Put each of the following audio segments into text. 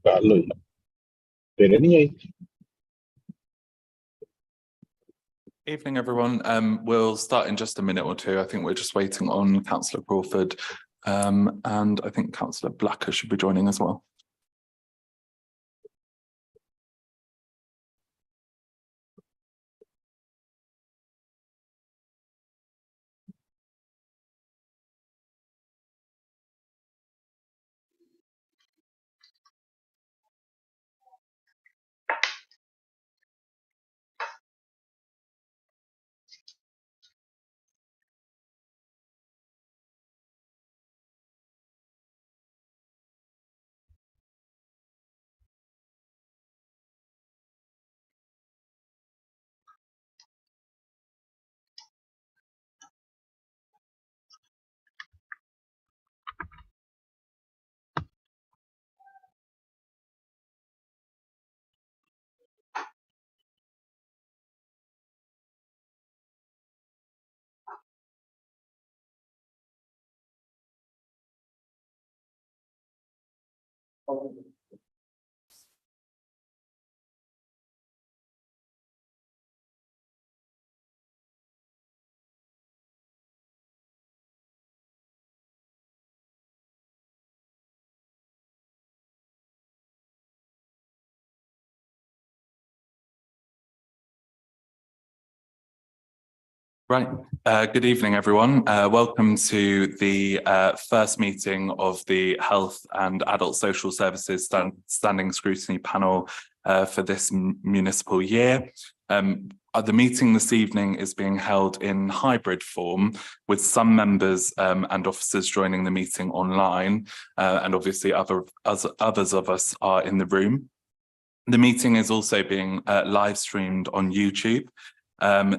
trả lời về đến ngay. Evening, everyone. We'll start in just a minute or two. I think we're just waiting on Councillor Crawford, and I think Councillor Blacker should be joining as well. Right. Good evening, everyone. Welcome to the first meeting of the Health and Adult Social Services Standing Scrutiny Panel for this municipal year. The meeting this evening is being held in hybrid form, with some members and officers joining the meeting online, and obviously others of us are in the room. The meeting is also being live streamed on YouTube.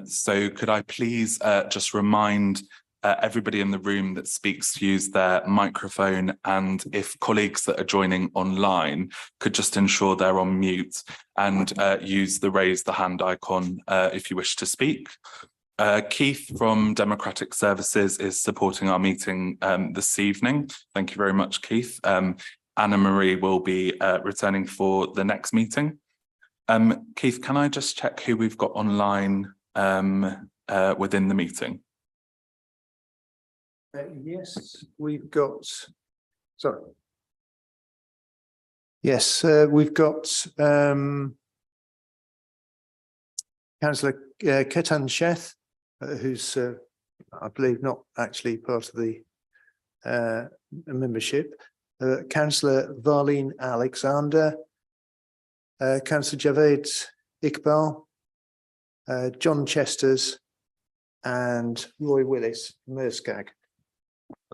So could I please just remind everybody in the room that speaks to use their microphone, and if colleagues that are joining online could just ensure they're on mute and use the raise the hand icon if you wish to speak. Keith from Democratic Services is supporting our meeting this evening. Thank you very much, Keith. Anna-Marie will be returning for the next meeting. Keith, can I just check who we've got online within the meeting? Yes, we've got, sorry. Yes, we've got Councillor Ketan Sheth, who's, I believe, not actually part of the membership. Councillor Varleen Alexander, Councillor Javed Iqbal, John Chesters, and Roy Willis from Erskag.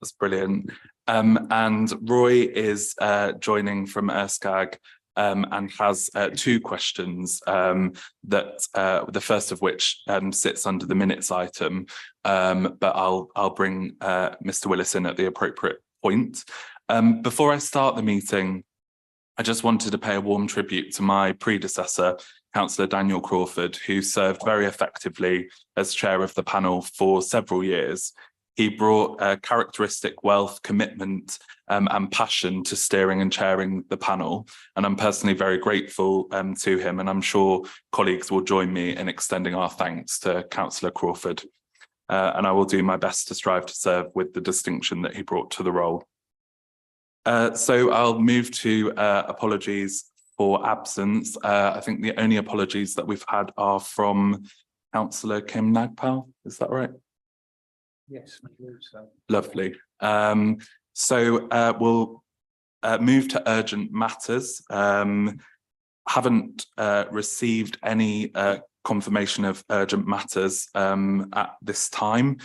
That's brilliant. And Roy is joining from Erskag and has two questions, that the first of which sits under the minutes item, but I'll bring Mr. Willis in at the appropriate point. Before I start the meeting, I just wanted to pay a warm tribute to my predecessor, Councillor Daniel Crawford, who served very effectively as chair of the panel for several years. He brought characteristic wealth, commitment, and passion to steering and chairing the panel, and I'm personally very grateful to him, and I'm sure colleagues will join me in extending our thanks to Councillor Crawford. And I will do my best to strive to serve with the distinction that he brought to the role. So I'll move to apologies for absence. I think the only apologies that we've had are from Councillor Kim Nagpal. Is that right? Yes, I believe so. Lovely. So we'll move to urgent matters. Haven't received any confirmation of urgent matters at this time.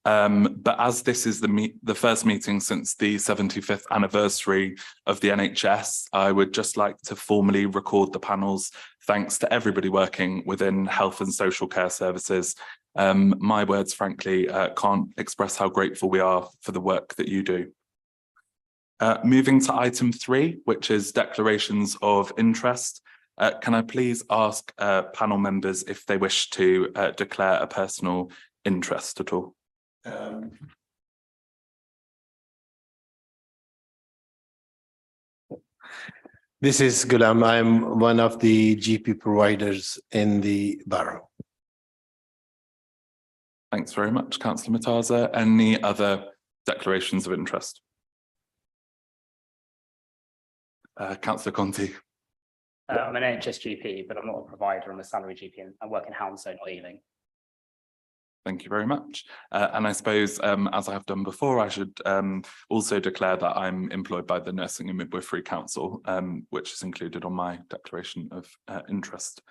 But as this is the first meeting since the 75th anniversary of the NHS, I would just like to formally record the panel's thanks to everybody working within health and social care services. My words, frankly, can't express how grateful we are for the work that you do. Moving to item 3, which is declarations of interest. Can I please ask panel members if they wish to declare a personal interest at all? This is Ghulam. I'm one of the GP providers in the borough. Thanks very much, Councillor Mataza. Any other declarations of interest? Councillor Conti. I'm an NHS GP, but I'm not a provider. I'm a salary GP and I work in Hounslow, not Ealing. Thank you very much. And I suppose, as I have done before, I should also declare that I'm employed by the Nursing and Midwifery Council, which is included on my declaration of interest.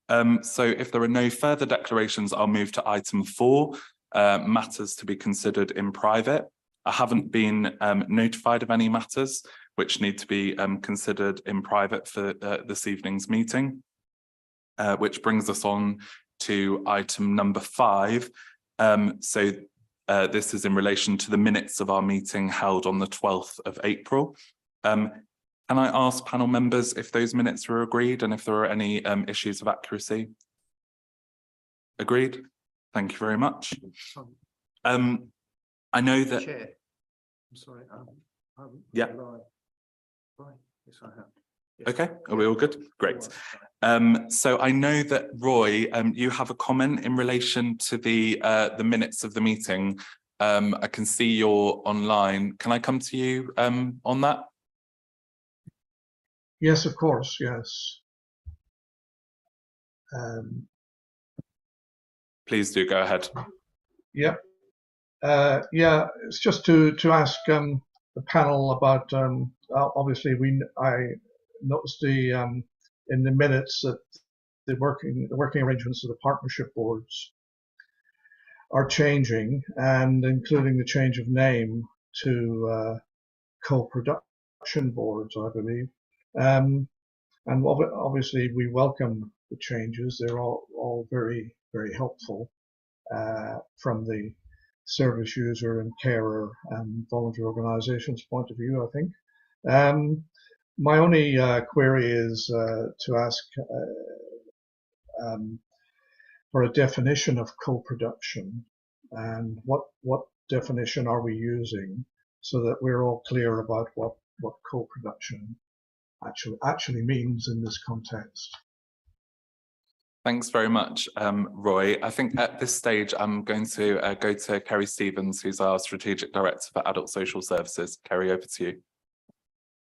So if there are no further declarations, I'll move to item 4, matters to be considered in private. I haven't been notified of any matters which need to be considered in private for this evening's meeting, which brings us on to item number 5. This is in relation to the minutes of our meeting held on the 12th of April. Can I ask panel members if those minutes were agreed and if there are any issues of accuracy? Agreed. Thank you very much. I know that. Chair. I'm sorry. Yeah. Right. Yes, I have. Yes. Okay, are we all good? Great. So I know that Roy, you have a comment in relation to the minutes of the meeting. I can see you're online. Can I come to you on that? Yes, of course, yes. Please do go ahead. Yeah. Yeah, it's just to ask the panel about obviously I noticed in the minutes that the working arrangements of the partnership boards are changing, and including the change of name to co-production boards, I believe. And obviously we welcome the changes. They're all very, very helpful from the service user and carer and voluntary organisations point of view, I think. My only query is to ask for a definition of co-production, and what definition are we using so that we're all clear about what co-production actually means in this context. Thanks very much, Roy. I think at this stage, I'm going to go to Kerry Stevens, who's our Strategic Director for Adult Social Services. Kerry, over to you.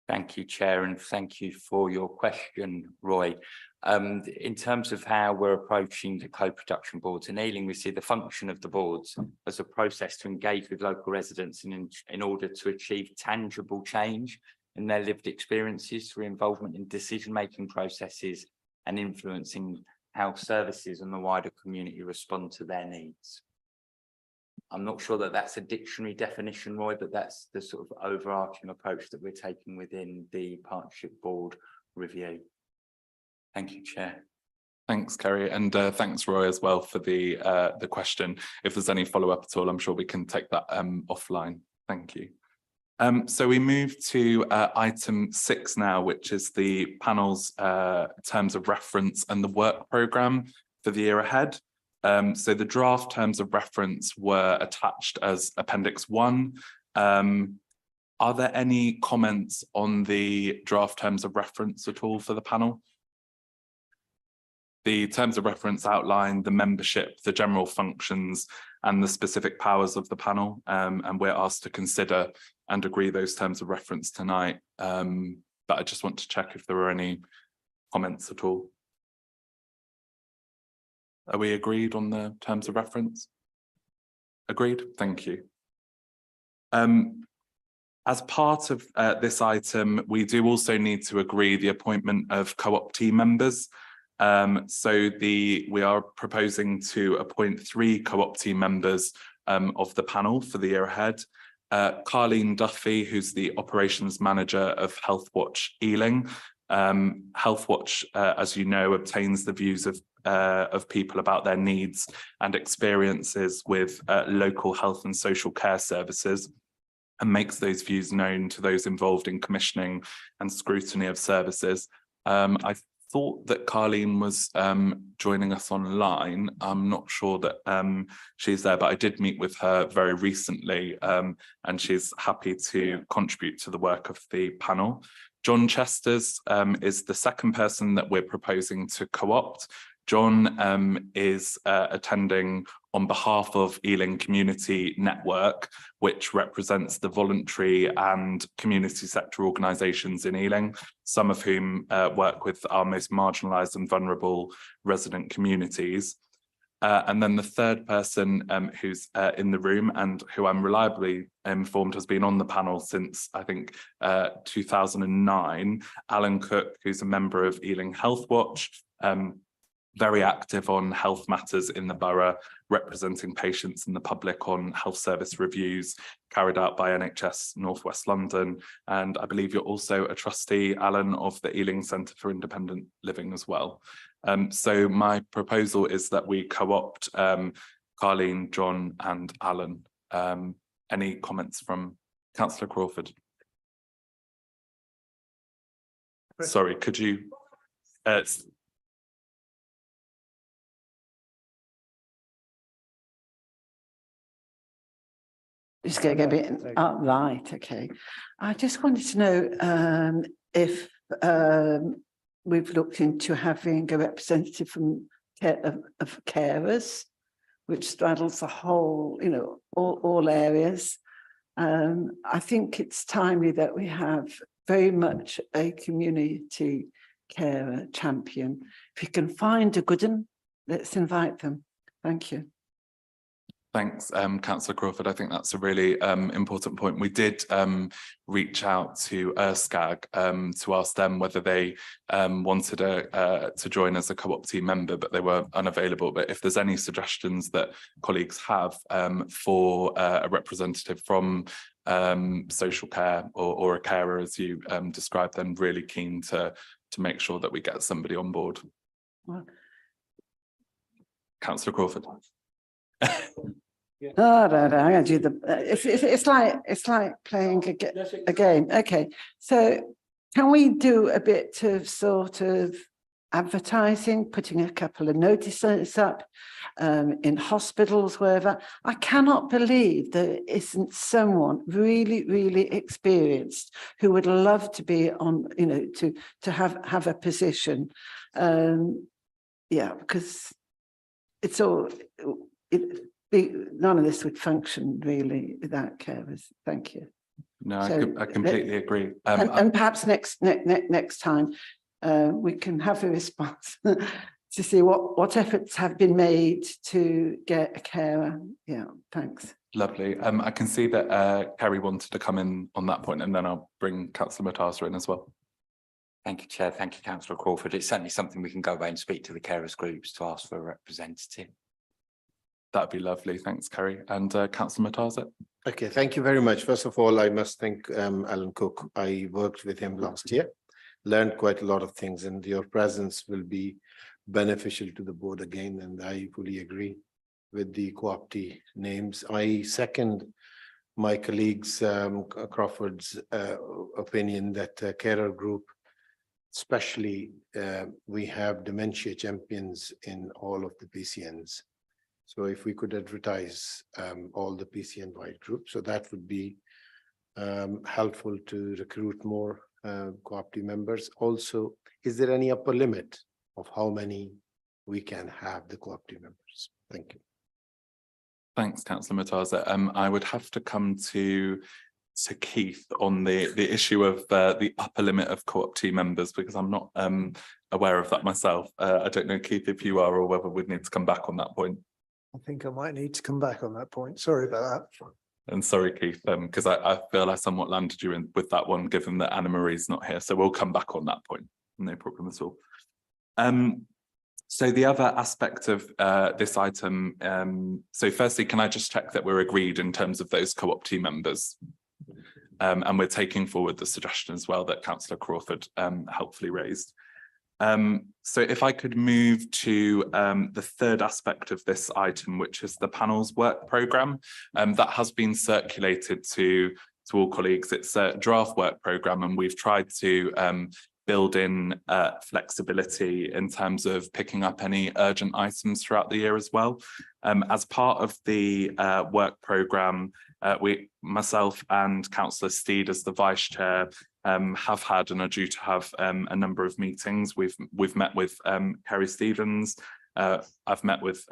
Thank you, Chair, and thank you for your question, Roy. In terms of how we're approaching the co-production boards in Ealing, we see the function of the boards as a process to engage with local residents in order to achieve tangible change in their lived experiences through involvement in decision-making processes and influencing how services and the wider community respond to their needs. I'm not sure that that's a dictionary definition, Roy, but that's the sort of overarching approach that we're taking within the partnership board review. Thank you, Chair. Thanks, Kerry, and thanks, Roy, as well for the question. If there's any follow-up at all, I'm sure we can take that offline. Thank you. So we move to item 6 now, which is the panel's terms of reference and the work programme for the year ahead. So the draft terms of reference were attached as Appendix 1. Are there any comments on the draft terms of reference at all for the panel? The terms of reference outline the membership, the general functions, and the specific powers of the panel, and we're asked to consider and agree those terms of reference tonight. But I just want to check if there were any comments at all. Are we agreed on the terms of reference? Agreed, thank you. As part of this item, we do also need to agree the appointment of co-op team members. We are proposing to appoint 3 co-op team members of the panel for the year ahead. Carleen Duffy, who's the operations manager of Healthwatch Ealing. Healthwatch, as you know, obtains the views of people about their needs and experiences with local health and social care services, and makes those views known to those involved in commissioning and scrutiny of services. I thought that Carleen was joining us online. I'm not sure that she's there, but I did meet with her very recently, and she's happy to contribute to the work of the panel. John Chesters is the second person that we're proposing to co-opt. John is attending on behalf of Ealing Community Network, which represents the voluntary and community sector organisations in Ealing, some of whom work with our most marginalised and vulnerable resident communities. And then the third person who's in the room and who I'm reliably informed has been on the panel since, I think, 2009, Alan Cook, who's a member of Ealing Health Watch, very active on health matters in the borough, representing patients and the public on health service reviews carried out by NHS North West London. And I believe you're also a trustee, Alan, of the Ealing Centre for Independent Living as well. So my proposal is that we co-opt Carleen, John and Alan. Any comments from Councillor Crawford? Sorry, could you... Just going to get a bit right, okay. I just wanted to know if we've looked into having a representative from of carers, which straddles the whole, you know, all areas. I think it's timely that we have very much a community carer champion. If you can find a good one, let's invite them. Thank you. Thanks, Councillor Crawford. I think that's a really important point. We did reach out to ERSCAG to ask them whether they wanted to join as a co-optee member, but they were unavailable. But if there's any suggestions that colleagues have for a representative from social care or a carer, as you described, then really keen to make sure that we get somebody on board. Well, Councillor Crawford. Oh, no, I'm gonna do the. It's like playing a game. Okay, so can we do a bit of sort of advertising, putting a couple of notices up in hospitals, wherever? I cannot believe there isn't someone really experienced who would love to be on, you know, to have a position. Yeah, because it's all. None of this would function really without carers. Thank you. No, So, I completely agree. And perhaps next time we can have a response to see what efforts have been made to get a carer. Yeah, thanks. Lovely. I can see that Kerry wanted to come in on that point, and then I'll bring Councillor Matasa in as well. Thank you, Chair. Thank you, Councillor Crawford. It's certainly something we can go away and speak to the carers groups to ask for a representative. That'd be lovely. Thanks, Kerry. And Councillor Matasa. Okay, thank you very much. First of all, I must thank Alan Cook. I worked with him last year, learned quite a lot of things, and your presence will be beneficial to the board again, and I fully agree with the co-optee names. I second my colleagues Crawford's opinion that carer group, especially we have dementia champions in all of the PCNs. So if we could advertise all the PCN-wide groups, so that would be helpful to recruit more co-optee members. Also, is there any upper limit of how many we can have the co-optee members? Thank you. Thanks, Councillor Matasa. I would have to come to Keith on the issue of the upper limit of co-optee members, because I'm not aware of that myself. I don't know, Keith, if you are, or whether we'd need to come back on that point. I think I might need to come back on that point. Sorry about that. And sorry, Keith, because I feel I somewhat landed you in with that one, given that Anna Marie's not here. So we'll come back on that point. No problem at all. So the other aspect of this item, so firstly, can I just check that we're agreed in terms of those co-optee members? And we're taking forward the suggestion as well that Councillor Crawford helpfully raised. So if I could move to the third aspect of this item, which is the panel's work programme, that has been circulated to all colleagues. It's a draft work programme, and we've tried to build in flexibility in terms of picking up any urgent items throughout the year as well. As part of the work programme, myself and Councillor Steed as the Vice Chair have had and are due to have a number of meetings. We've met with Kerry Stevens. I've met with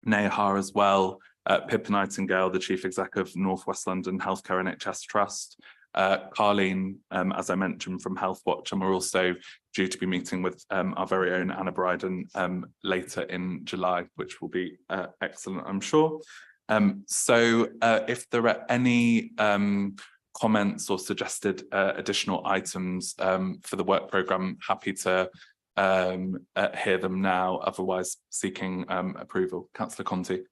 Nehar as well, Pippa Nightingale, the Chief Exec of North West London Healthcare NHS Trust, Carleen, as I mentioned, from Health Watch, and we're also due to be meeting with our very own Anna Bryden later in July, which will be excellent, I'm sure. So if there are any comments or suggested additional items for the work programme, happy to hear them now, otherwise seeking approval. Councillor Conti.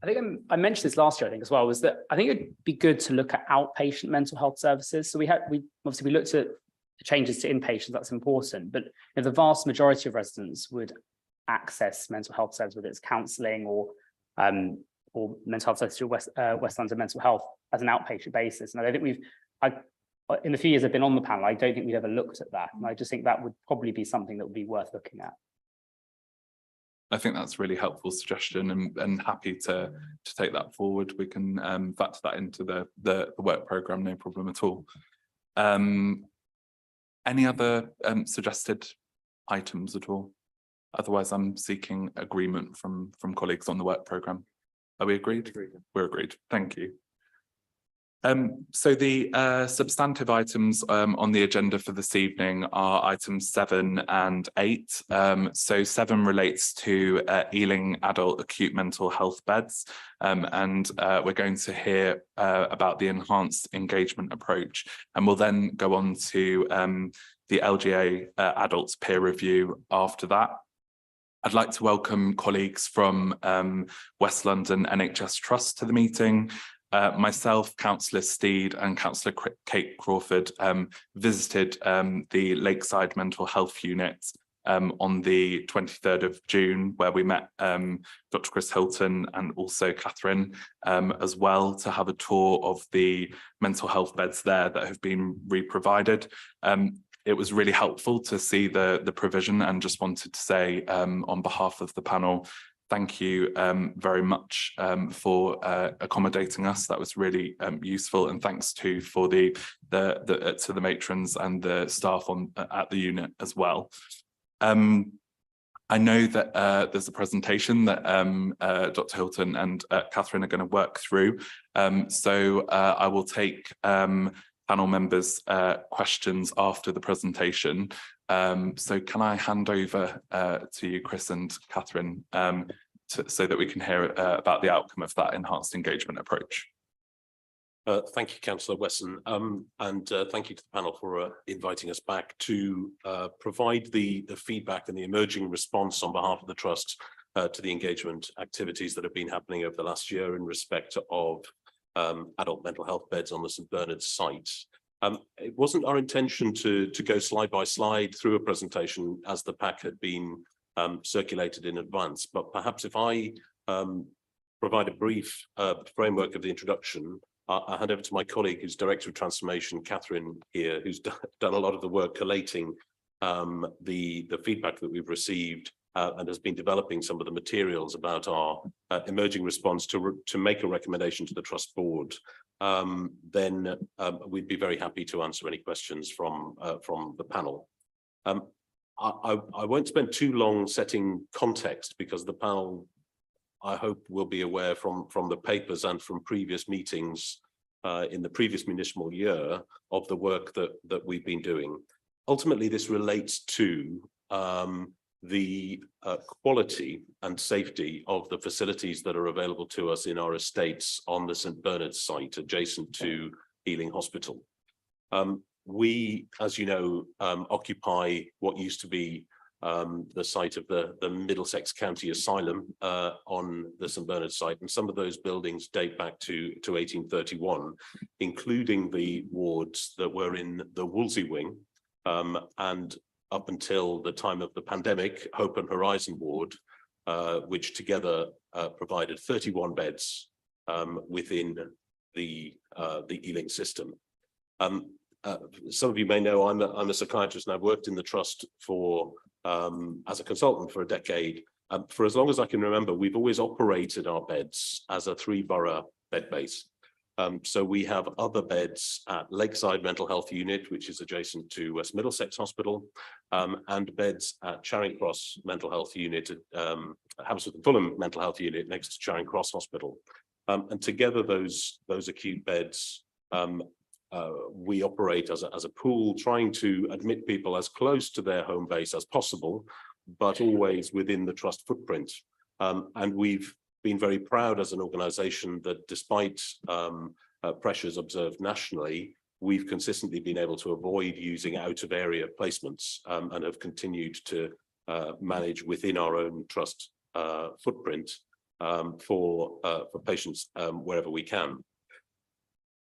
I think I mentioned this last year, I think, as well, was that I think it'd be good to look at outpatient mental health services. So we obviously looked at the changes to inpatients, that's important, but the vast majority of residents would access mental health services, whether it's counselling or mental health services through West London Mental Health as an outpatient basis. And I don't think in the few years I've been on the panel, I don't think we've ever looked at that. And I just think that would probably be something that would be worth looking at. I think that's a really helpful suggestion, and happy to take that forward. We can factor that into the work programme, no problem at all. Any other suggested items at all? Otherwise, I'm seeking agreement from colleagues on the work programme. Are we agreed? We're agreed. Thank you. So the substantive items on the agenda for this evening are items 7 and 8. So 7 relates to Ealing adult acute mental health beds, and we're going to hear about the enhanced engagement approach, and we'll then go on to the LGA adults peer review after that. I'd like to welcome colleagues from West London NHS Trust to the meeting. Myself, Councillor Steed and Councillor Kate Crawford visited the Lakeside Mental Health Unit on the 23rd of June, where we met Dr. Chris Hilton and also Catherine as well, to have a tour of the mental health beds there that have been re-provided. It was really helpful to see the provision, and just wanted to say on behalf of the panel, thank you very much for accommodating us. That was really useful, and thanks too for to the matrons and the staff at the unit as well. I know that there's a presentation that Dr. Hilton and Catherine are going to work through, so I will take panel members' questions after the presentation. So can I hand over to you, Chris and Catherine, so that we can hear about the outcome of that enhanced engagement approach? Thank you, Councillor Wesson, and thank you to the panel for inviting us back to provide the feedback and the emerging response on behalf of the Trust to the engagement activities that have been happening over the last year in respect of adult mental health beds on the St Bernard's site. It wasn't our intention to go slide by slide through a presentation as the pack had been circulated in advance, but perhaps if I provide a brief framework of the introduction, I'll hand over to my colleague who's Director of Transformation, Catherine here, who's done a lot of the work collating the feedback that we've received and has been developing some of the materials about our emerging response to make a recommendation to the Trust Board. Then we'd be very happy to answer any questions from the panel. I won't spend too long setting context, because the panel, I hope, will be aware from the papers and from previous meetings in the previous municipal year of the work that we've been doing. Ultimately, this relates to the quality and safety of the facilities that are available to us in our estates on the St Bernard's site adjacent to Ealing Hospital. We, as you know, occupy what used to be the site of the Middlesex County Asylum on the St Bernard's site, and some of those buildings date back to 1831, including the wards that were in the Wolsey wing, and up until the time of the pandemic, Hope and Horizon ward, which together provided 31 beds within the Ealing system. Some of you may know I'm a psychiatrist, and I've worked in the Trust for as a consultant for a decade. For as long as I can remember, we've always operated our beds as a 3-borough bed base. So we have other beds at Lakeside Mental Health Unit, which is adjacent to West Middlesex Hospital, and beds at Charing Cross Mental Health Unit, Hammersmith and Fulham Mental Health Unit next to Charing Cross Hospital. And together those acute beds, we operate as a pool, trying to admit people as close to their home base as possible, but always within the trust footprint. And we've been very proud as an organisation that despite pressures observed nationally, we've consistently been able to avoid using out of area placements and have continued to manage within our own trust footprint for patients wherever we can.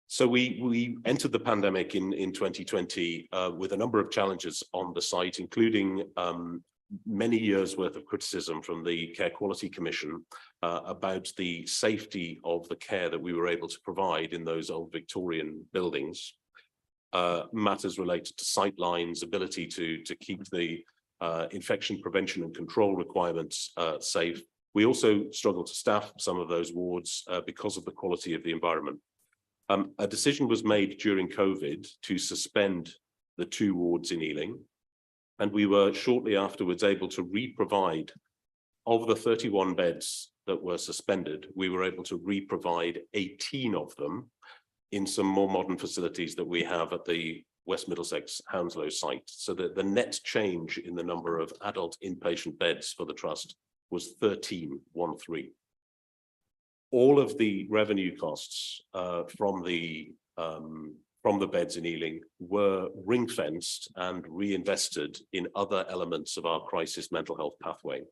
So we entered the pandemic in 2020 with a number of challenges on the site, including many years worth of criticism from the Care Quality Commission about the safety of the care that we were able to provide in those old Victorian buildings. Matters related to sight lines, ability to keep the infection prevention and control requirements safe. We also struggled to staff some of those wards because of the quality of the environment. A decision was made during COVID to suspend the 2 wards in Ealing, and we were shortly afterwards able to re-provide, of the 31 beds that were suspended, we were able to re-provide 18 of them in some more modern facilities that we have at the West Middlesex Hounslow site. So that the net change in the number of adult inpatient beds for the trust was 13. All of the revenue costs from the beds in Ealing were ring-fenced and reinvested in other elements of our crisis mental health pathway.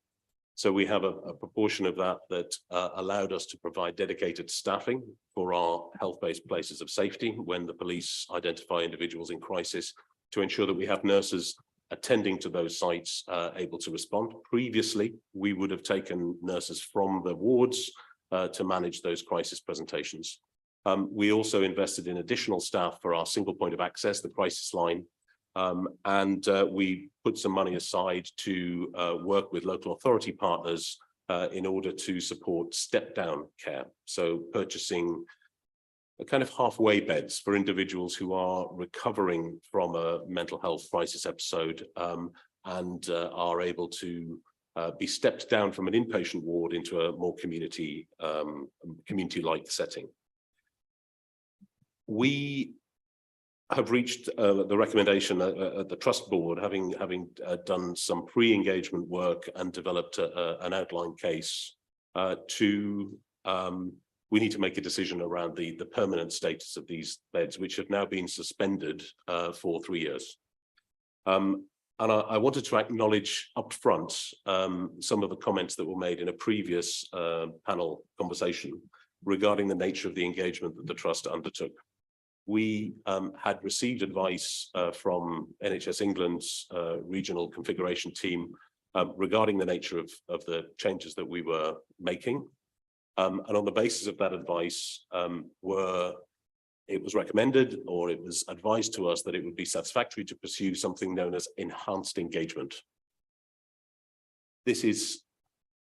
So we have a proportion of that allowed us to provide dedicated staffing for our health-based places of safety when the police identify individuals in crisis, to ensure that we have nurses attending to those sites able to respond. Previously, we would have taken nurses from the wards to manage those crisis presentations. We also invested in additional staff for our single point of access, the crisis line, and we put some money aside to work with local authority partners in order to support step-down care. So purchasing a kind of halfway beds for individuals who are recovering from a mental health crisis episode and are able to be stepped down from an inpatient ward into a more community-like setting. We have reached the recommendation at the Trust Board, having done some pre-engagement work and developed an outline case we need to make a decision around the permanent status of these beds, which have now been suspended for 3 years. And I wanted to acknowledge upfront some of the comments that were made in a previous panel conversation regarding the nature of the engagement that the Trust undertook. We had received advice from NHS England's regional configuration team regarding the nature of the changes that we were making. And on the basis of that advice, it was recommended, or it was advised to us, that it would be satisfactory to pursue something known as enhanced engagement. This is,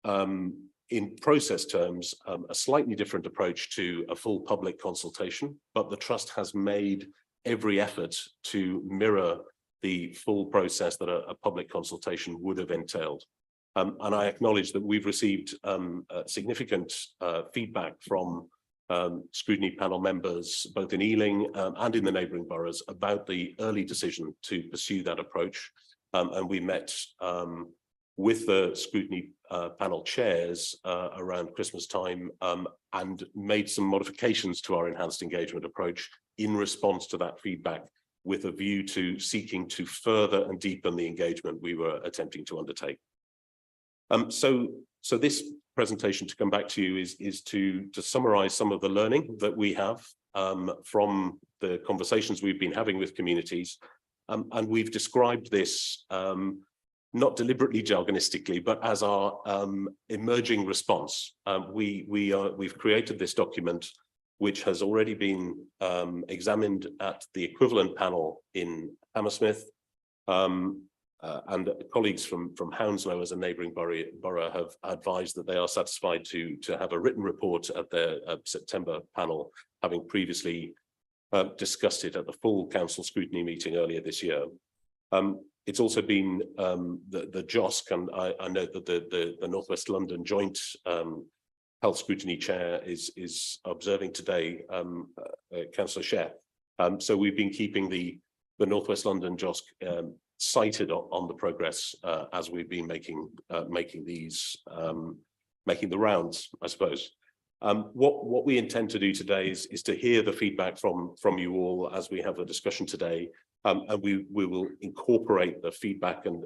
in process terms, a slightly different approach to a full public consultation, but the Trust has made every effort to mirror the full process that a public consultation would have entailed. And I acknowledge that we've received significant feedback from scrutiny panel members, both in Ealing and in the neighbouring boroughs, about the early decision to pursue that approach. And we met with the scrutiny panel chairs around Christmas time and made some modifications to our enhanced engagement approach in response to that feedback, with a view to seeking to further and deepen the engagement we were attempting to undertake. So this presentation, to come back to you, is to summarize some of the learning that we have from the conversations we've been having with communities. And we've described this not deliberately jargonistically, but as our emerging response. We've created this document, which has already been examined at the equivalent panel in Hammersmith. and colleagues from Hounslow as a neighbouring borough have advised that they are satisfied to have a written report at their September panel, having previously discussed it at the full council scrutiny meeting earlier this year. It's also been the JOSC, and I note that the North West London Joint Health Scrutiny Chair is observing today, Councillor Sheth. So we've been keeping the North West London JOSC cited on the progress as we've been making the rounds, I suppose. What we intend to do today is to hear the feedback from you all as we have a discussion today, and we will incorporate the feedback and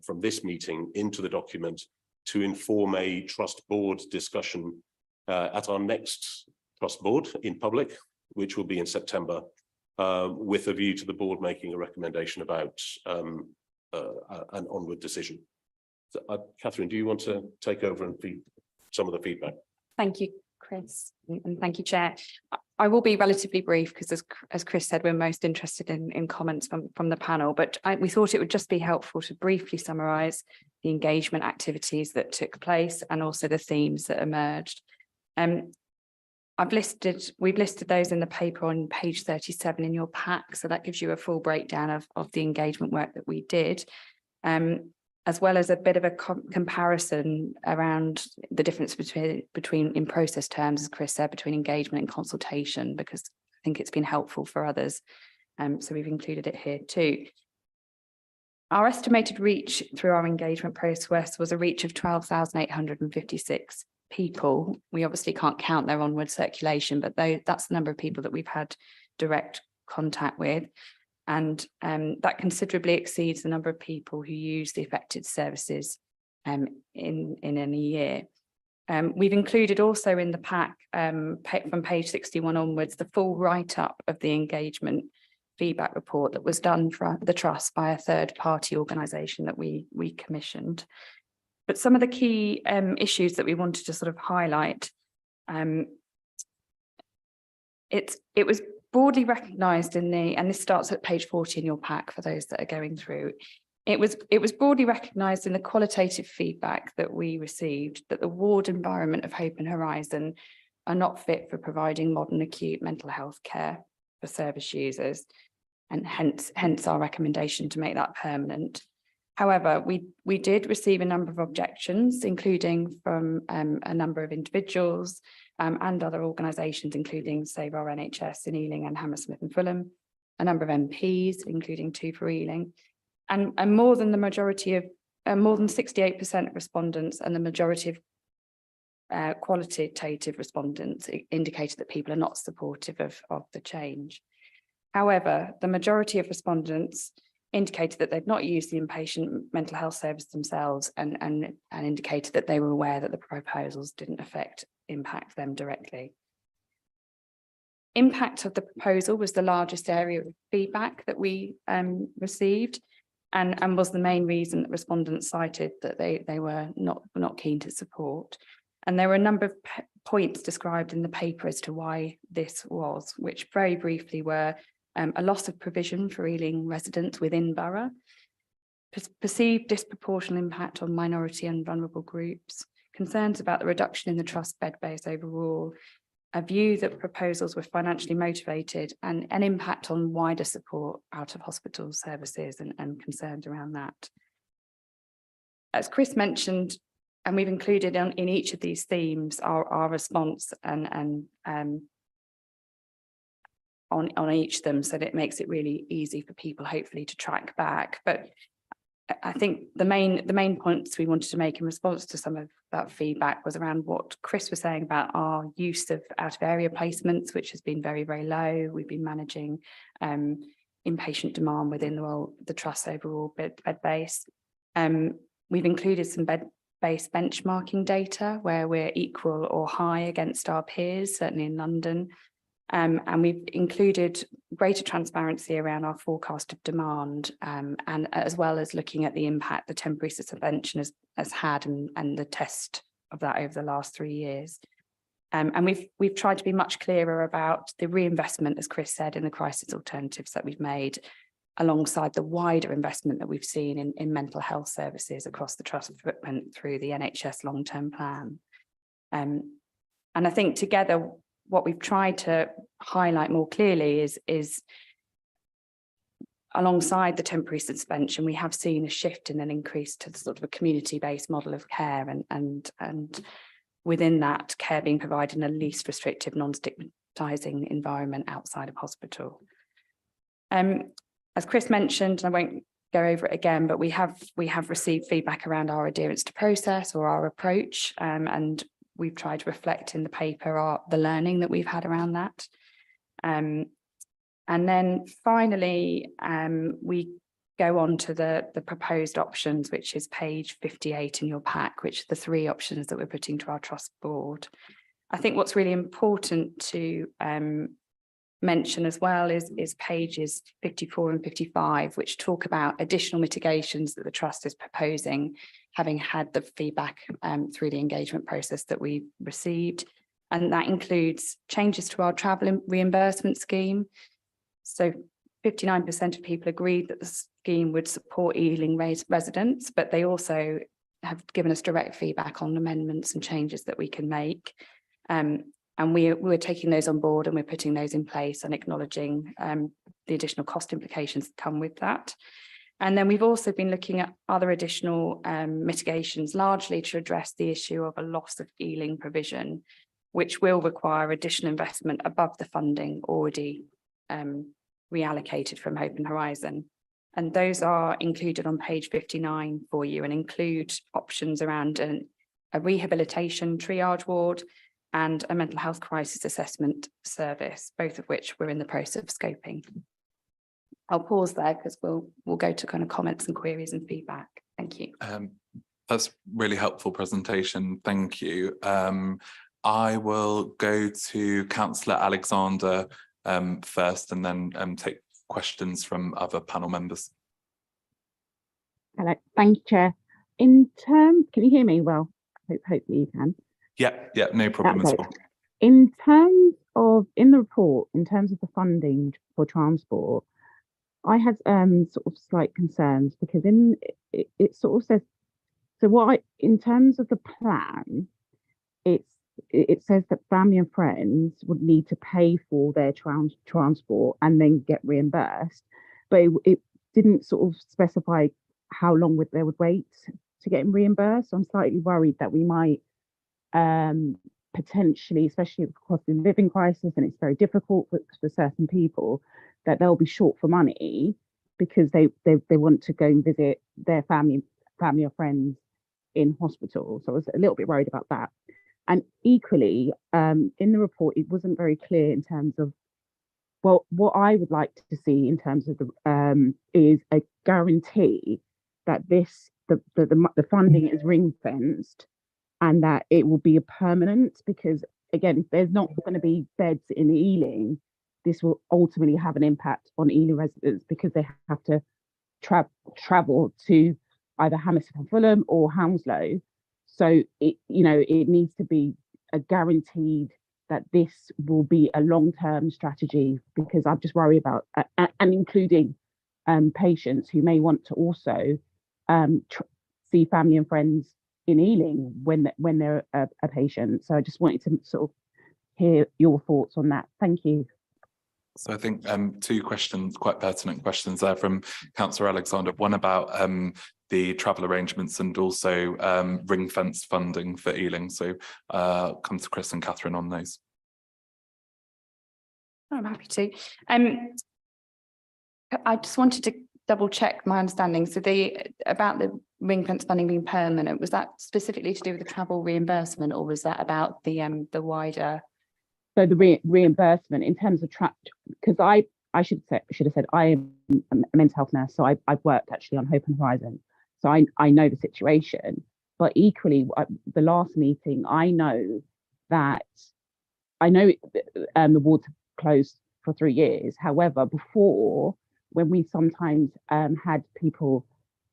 from this meeting into the document to inform a trust board discussion at our next trust board in public, which will be in September, with a view to the board making a recommendation about an onward decision. So, Catherine, do you want to take over and feed some of the feedback? Thank you, Chris, and thank you, Chair. I will be relatively brief because, as Chris said, we're most interested in comments from the panel, but we thought it would just be helpful to briefly summarise the engagement activities that took place and also the themes that emerged. We've listed those in the paper on page 37 in your pack, so that gives you a full breakdown of the engagement work that we did, as well as a bit of a comparison around the difference between in process terms, as Chris said, between engagement and consultation, because I think it's been helpful for others. So we've included it here too. Our estimated reach through our engagement process was a reach of 12,856 people. We obviously can't count their onward circulation, but that's the number of people that we've had direct contact with. And that considerably exceeds the number of people who use the affected services in any year. We've included also in the pack from page 61 onwards the full write-up of the engagement feedback report that was done for the Trust by a third-party organisation that we commissioned. But some of the key issues that we wanted to sort of highlight, it was broadly recognised in the, and this starts at page 40 in your pack for those that are going through, it was broadly recognised in the qualitative feedback that we received that the ward environment of Hope and Horizon are not fit for providing modern acute mental health care for service users, and hence our recommendation to make that permanent. However, we did receive a number of objections, including from a number of individuals and other organisations, including Save Our NHS in Ealing and Hammersmith and Fulham, a number of MPs, including 2 for Ealing, and more than the majority of, more than 68% of respondents and the majority of qualitative respondents indicated that people are not supportive of the change. However, the majority of respondents indicated that they'd not used the inpatient mental health service themselves and indicated that they were aware that the proposals didn't impact them directly. Impact of the proposal was the largest area of feedback that we received and was the main reason that respondents cited that they were not keen to support. And there were a number of points described in the paper as to why this was, which very briefly were a loss of provision for Ealing residents within borough, perceived disproportionate impact on minority and vulnerable groups, concerns about the reduction in the trust bed base overall, a view that proposals were financially motivated, and an impact on wider support out of hospital services and concerns around that. As Chris mentioned, and we've included in each of these themes our response on each of them, so that it makes it really easy for people hopefully to track back. But I think the main points we wanted to make in response to some of that feedback was around what Chris was saying about our use of out of area placements, which has been very, very low. We've been managing inpatient demand within the Trust's overall bed base. We've included some bed-based benchmarking data where we're equal or high against our peers, certainly in London. And we've included greater transparency around our forecast of demand, and as well as looking at the impact the temporary suspension has had and the test of that over the last 3 years. And we've tried to be much clearer about the reinvestment, as Chris said, in the crisis alternatives that we've made, alongside the wider investment that we've seen in mental health services across the trust footprint through the NHS long-term plan. And I think together, what we've tried to highlight more clearly is alongside the temporary suspension, we have seen a shift and an increase to the sort of a community-based model of care, and within that, care being provided in a least restrictive, non-stigmatizing environment outside of hospital. As Chris mentioned, I won't go over it again, but we have received feedback around our adherence to process or our approach, and we've tried to reflect in the paper the learning that we've had around that. And then finally, we go on to the proposed options, which is page 58 in your pack, which are the 3 options that we're putting to our trust board. I think what's really important to mention as well is pages 54 and 55, which talk about additional mitigations that the trust is proposing, having had the feedback through the engagement process that we received. And that includes changes to our travel reimbursement scheme. So 59% of people agreed that the scheme would support Ealing residents, but they also have given us direct feedback on amendments and changes that we can make. And we're taking those on board, and we're putting those in place and acknowledging the additional cost implications that come with that. And then we've also been looking at other additional mitigations, largely to address the issue of a loss of Ealing provision, which will require additional investment above the funding already reallocated from Hope and Horizon. And those are included on page 59 for you, and include options around a rehabilitation triage ward and a mental health crisis assessment service, both of which we're in the process of scoping. I'll pause there because we'll go to kind of comments and queries and feedback. Thank you. That's really helpful presentation. Thank you. I will go to Councillor Alexander first, and then take questions from other panel members. Hello, thank you, Chair. In terms, can you hear me well? Hopefully you can. Yeah, no problem at all. In terms of, in the report, in terms of the funding for transport, I had sort of slight concerns, because in it sort of says, so in terms of the plan, it says that family and friends would need to pay for their transport and then get reimbursed, but it didn't sort of specify how long they would wait to get reimbursed. So I'm slightly worried that we might potentially, especially with the cost of living crisis, and it's very difficult for certain people, that they'll be short for money because they want to go and visit their family or friends in hospital. So I was a little bit worried about that. And equally, in the report, it wasn't very clear in terms of, well, what I would like to see in terms of the is a guarantee that the funding is ring fenced, and that it will be a permanent, because again, if there's not going to be beds in Ealing, this will ultimately have an impact on Ealing residents, because they have to travel to either Hammersmith and Fulham or Hounslow. So it needs to be a guaranteed that this will be a long-term strategy, because I'm just worried about, and including patients who may want to also see family and friends in Ealing when they're a patient. So I just wanted to sort of hear your thoughts on that. Thank you. So I think 2 questions, quite pertinent questions there from Councillor Alexander. One about the travel arrangements, and also ring-fenced funding for Ealing. So come to Chris and Catherine on those. I'm happy to. I just wanted to double check my understanding. So about the ring-fence funding being permanent, was that specifically to do with the travel reimbursement, or was that about the wider? So the reimbursement in terms of because I should have said I am a mental health nurse, so I've worked actually on Hope and Horizon, so I know the situation. But equally, the last meeting, I know the wards have closed for 3 years. However, before, when we sometimes had people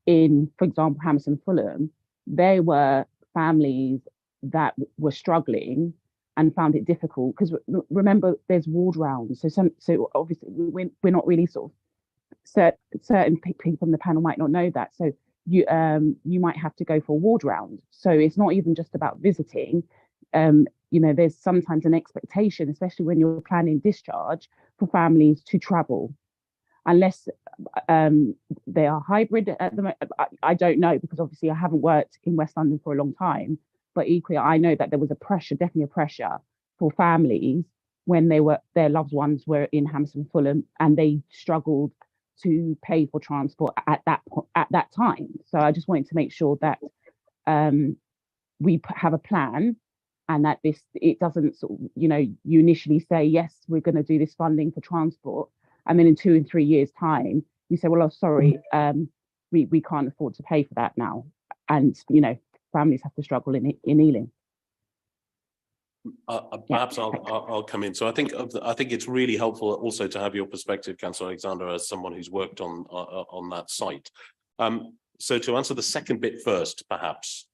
in, for example, Hammersmith and Fulham, there were families that were struggling and found it difficult, because remember, there's ward rounds. So obviously we're not really sort of certain people on the panel might not know that. So you might have to go for a ward round. So it's not even just about visiting. You know, there's sometimes an expectation, especially when you're planning discharge, for families to travel, unless they are hybrid at the moment. I don't know, because obviously I haven't worked in West London for a long time, but equally I know that there was a pressure, definitely a pressure for families when their loved ones were in Hammersmith and Fulham, and they struggled to pay for transport at that time. So I just wanted to make sure that we have a plan, and that it doesn't sort of, you know, you initially say, yes, we're going to do this funding for transport, and then in 2 and 3 years time you say, well, oh, sorry, we can't afford to pay for that now, and you know, families have to struggle in Ealing. Perhaps I'll come in. So I think it's really helpful also to have your perspective, Councillor Alexander, as someone who's worked on that site. So to answer the second bit first, perhaps,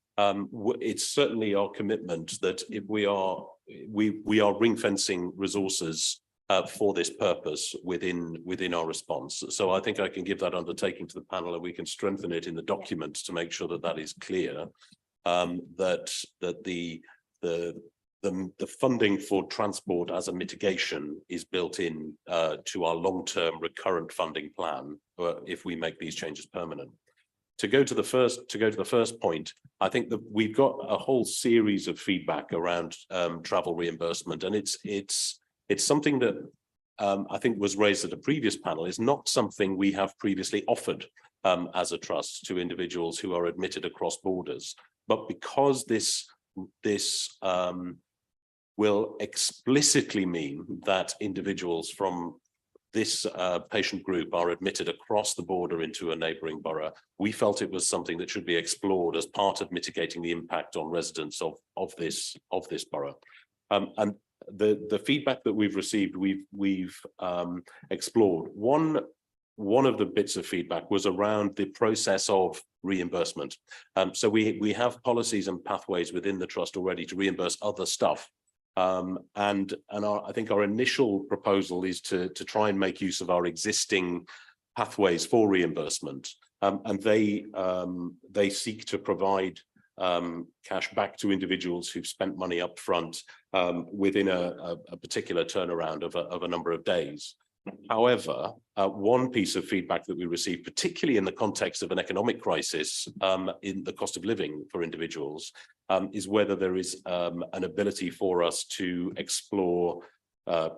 it's certainly our commitment that if we are ring fencing resources for this purpose within our response. So I think I can give that undertaking to the panel, and we can strengthen it in the document to make sure that that is clear. That the funding for transport as a mitigation is built in to our long-term recurrent funding plan if we make these changes permanent. To go to the first point, I think that we've got a whole series of feedback around travel reimbursement, and it's something that I think was raised at a previous panel. Is not something we have previously offered as a trust to individuals who are admitted across borders, but because this will explicitly mean that individuals from this patient group are admitted across the border into a neighbouring borough, we felt it was something that should be explored as part of mitigating the impact on residents of this borough. And the feedback that we've received, we've explored. One of the bits of feedback was around the process of reimbursement. So we have policies and pathways within the trust already to reimburse other stuff. And I think our initial proposal is to try and make use of our existing pathways for reimbursement, and they seek to provide cash back to individuals who've spent money up front within a particular turnaround of a number of days. However, one piece of feedback that we received, particularly in the context of an economic crisis in the cost of living for individuals, is whether there is an ability for us to explore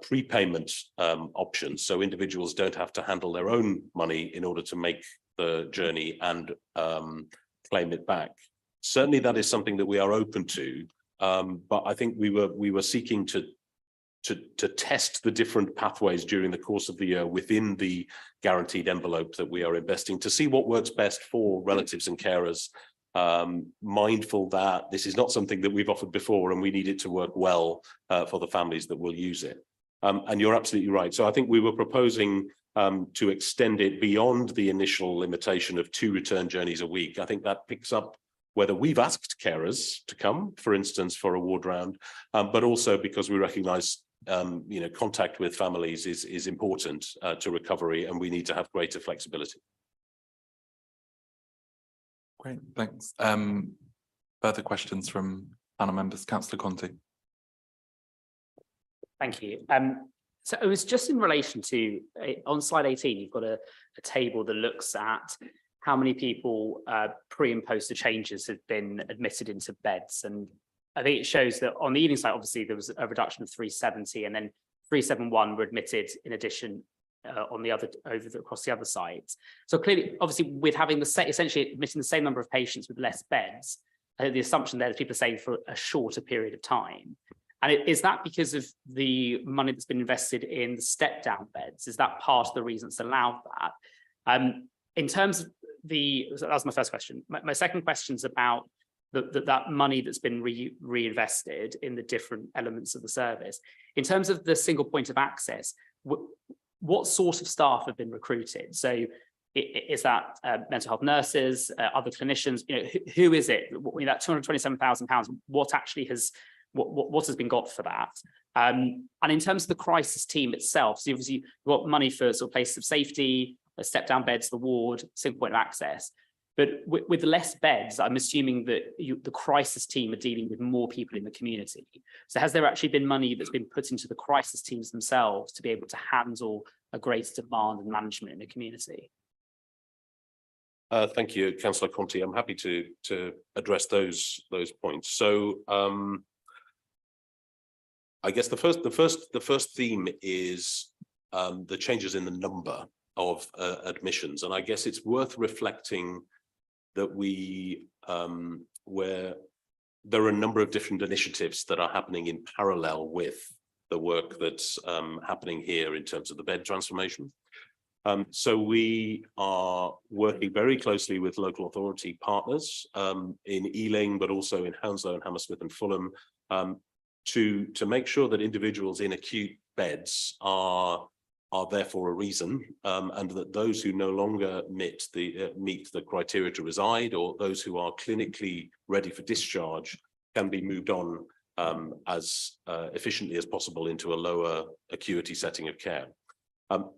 prepayment options, so individuals don't have to handle their own money in order to make the journey and claim it back. Certainly that is something that we are open to, but I think we were seeking to test the different pathways during the course of the year within the guaranteed envelope that we are investing, to see what works best for relatives and carers, mindful that this is not something that we've offered before and we need it to work well for the families that will use it. And you're absolutely right. So I think we were proposing to extend it beyond the initial limitation of 2 return journeys a week. I think that picks up whether we've asked carers to come, for instance, for a ward round, but also because we recognise contact with families is important to recovery, and we need to have greater flexibility. Great, thanks. Further questions from panel members? Councillor Conti. Thank you. So it was just in relation to, on slide 18, you've got a table that looks at how many people pre and post the changes have been admitted into beds. And I think it shows that on the Ealing site, obviously there was a reduction of 370, and then 371 were admitted in addition on the other across the other sites. So clearly, obviously, with having essentially admitting the same number of patients with less beds, I think the assumption there is people are staying for a shorter period of time. And is that because of the money that's been invested in the step down beds? Is that part of the reason it's allowed that? In terms of that was my first question. My second question is about that money that's been reinvested in the different elements of the service. In terms of the single point of access, what sort of staff have been recruited? So is that mental health nurses, other clinicians? Who is it? That £227,000. What actually has what has been got for that? And in terms of the crisis team itself, so obviously you've got money for sort of places of safety, a step down bed to the ward, single point of access. But with less beds, I'm assuming that the crisis team are dealing with more people in the community. So has there actually been money that's been put into the crisis teams themselves to be able to handle a greater demand and management in the community? Thank you, Councillor Conti. I'm happy to address those points. So I guess the first theme is the changes in the number of admissions, and I guess it's worth reflecting that where there are a number of different initiatives that are happening in parallel with the work that's happening here in terms of the bed transformation. So we are working very closely with local authority partners in Ealing, but also in Hounslow and Hammersmith and Fulham, to make sure that individuals in acute beds are there for a reason, and that those who no longer meet the criteria to reside, or those who are clinically ready for discharge, can be moved on as efficiently as possible into a lower acuity setting of care.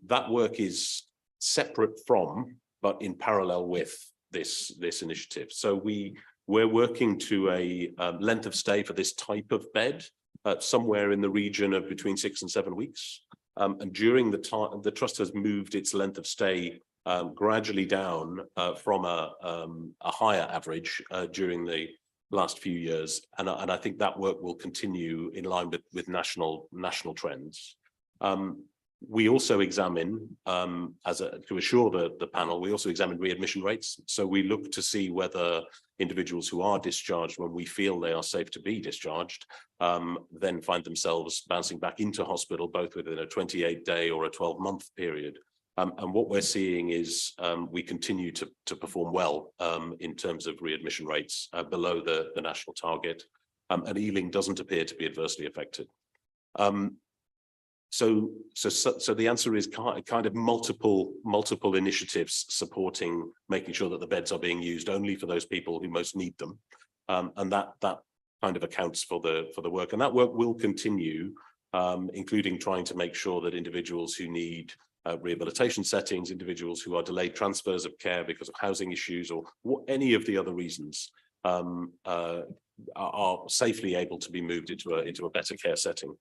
That work is separate from, but in parallel with this initiative. So we're working to a length of stay for this type of bed somewhere in the region of between 6 and 7 weeks. And during the time, the trust has moved its length of stay gradually down from a higher average during the last few years, and I think that work will continue in line with national trends. We also examine, to assure the panel, we also examine readmission rates. So we look to see whether individuals who are discharged when we feel they are safe to be discharged, then find themselves bouncing back into hospital, both within a 28-day or a 12-month period. And what we're seeing is we continue to perform well in terms of readmission rates below the national target, and Ealing doesn't appear to be adversely affected. So the answer is kind of multiple initiatives supporting making sure that the beds are being used only for those people who most need them, and that kind of accounts for the work, and that work will continue, including trying to make sure that individuals who need rehabilitation settings, individuals who are delayed transfers of care because of housing issues or any of the other reasons, are safely able to be moved into a better care setting.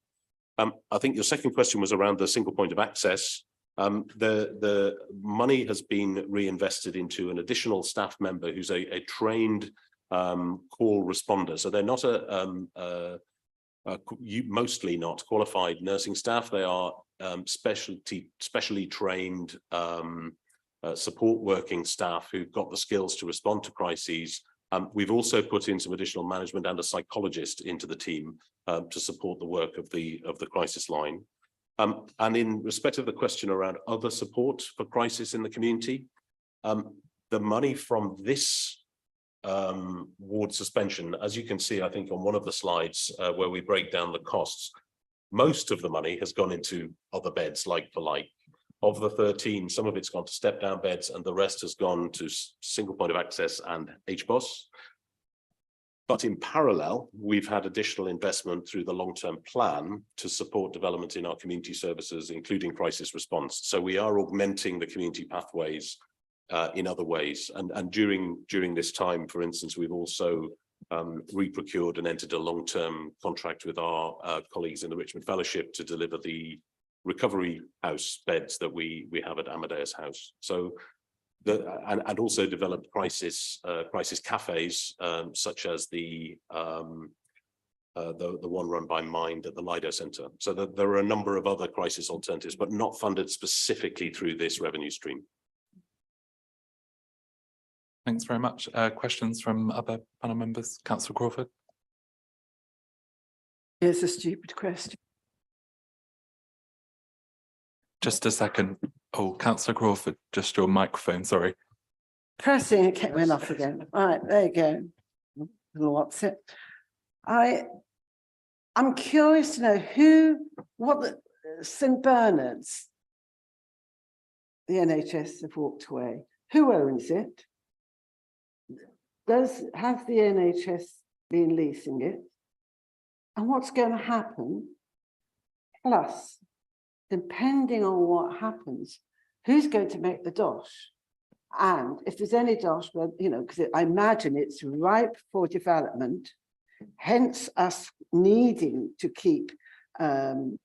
I think your second question was around the single point of access. The money has been reinvested into an additional staff member who's a trained call responder. So they're not mostly not qualified nursing staff. They are specially trained support working staff who've got the skills to respond to crises. We've also put in some additional management and a psychologist into the team to support the work of the crisis line. And in respect of the question around other support for crisis in the community, the money from this ward suspension, as you can see, I think on one of the slides where we break down the costs, most of the money has gone into other beds like for like. Of the 13, some of it's gone to step down beds and the rest has gone to single point of access and HBOS. But in parallel, we've had additional investment through the long-term plan to support development in our community services, including crisis response. So we are augmenting the community pathways in other ways. And during this time, for instance, we've also re-procured and entered a long-term contract with our colleagues in the Richmond Fellowship to deliver the recovery house beds that we have at Amadeus House. So and also developed crisis cafes, such as the one run by Mind at the Lido Centre. So there are a number of other crisis alternatives, but not funded specifically through this revenue stream. Thanks very much. Questions from other panel members? Councillor Crawford. Here's a stupid question. Just a second. Oh, Councillor Crawford, just your microphone, sorry. Pressing it went off again. All right, there you go. What's it? I'm curious to know what the St Bernard's, the NHS have walked away. Who owns it? Has the NHS been leasing it? And what's going to happen? Plus, depending on what happens, who's going to make the dosh? And if there's any dosh, well, you know, because I imagine it's ripe for development, hence us needing to keep to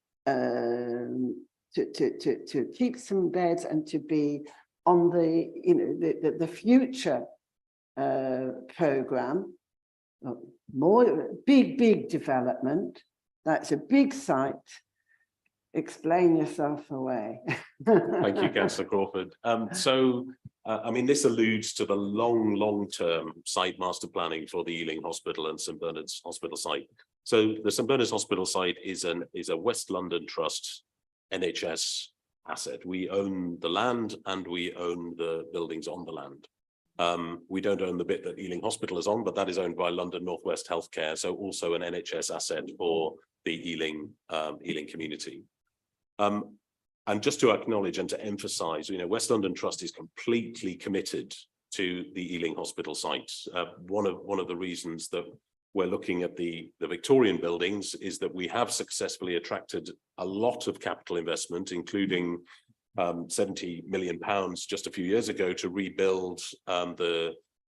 keep some beds and to be on the, you know, the future program. More big development. That's a big site. Explain yourself away. Thank you, Councillor Crawford. I mean, this alludes to the long-term site master planning for the Ealing Hospital and St Bernard's Hospital site. So the St Bernard's Hospital site is a West London Trust NHS asset. We own the land and we own the buildings on the land. We don't own the bit that Ealing Hospital is on, but that is owned by London North West Healthcare, so also an NHS asset for the Ealing community. And just to acknowledge and to emphasise, you know, West London Trust is completely committed to the Ealing Hospital site. One of the reasons that we're looking at the Victorian buildings is that we have successfully attracted a lot of capital investment, including £70 million just a few years ago to rebuild the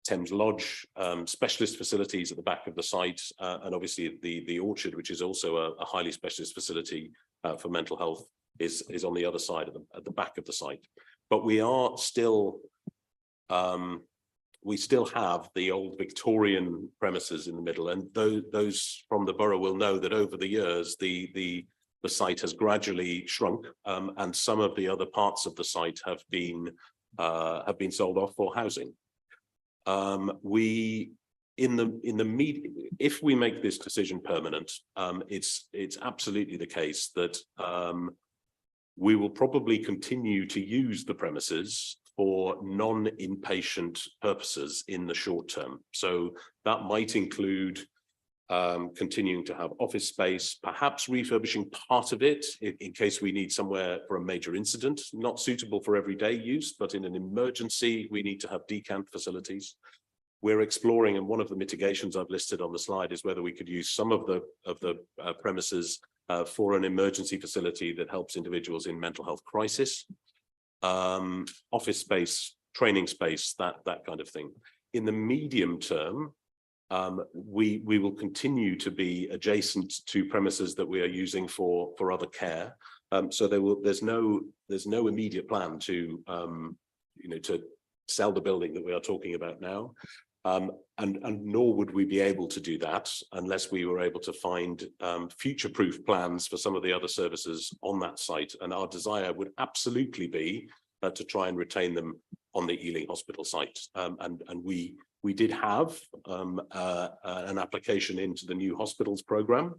Thames Lodge specialist facilities at the back of the site, and obviously the Orchard, which is also a highly specialist facility for mental health, is on the other side at the back of the site. But we are still we still have the old Victorian premises in the middle, and those from the borough will know that over the years the site has gradually shrunk, and some of the other parts of the site have been sold off for housing. If we make this decision permanent, it's absolutely the case that we will probably continue to use the premises for non-inpatient purposes in the short term. So that might include continuing to have office space, perhaps refurbishing part of it in case we need somewhere for a major incident, not suitable for everyday use, but in an emergency, we need to have decant facilities. We're exploring, and one of the mitigations I've listed on the slide is whether we could use some of the premises for an emergency facility that helps individuals in mental health crisis, office space, training space, that kind of thing. In the medium term, we will continue to be adjacent to premises that we are using for other care. So there's no immediate plan to to sell the building that we are talking about now. And nor would we be able to do that unless we were able to find future-proof plans for some of the other services on that site. And our desire would absolutely be to try and retain them on the Ealing Hospital site. And we did have an application into the new hospitals programme,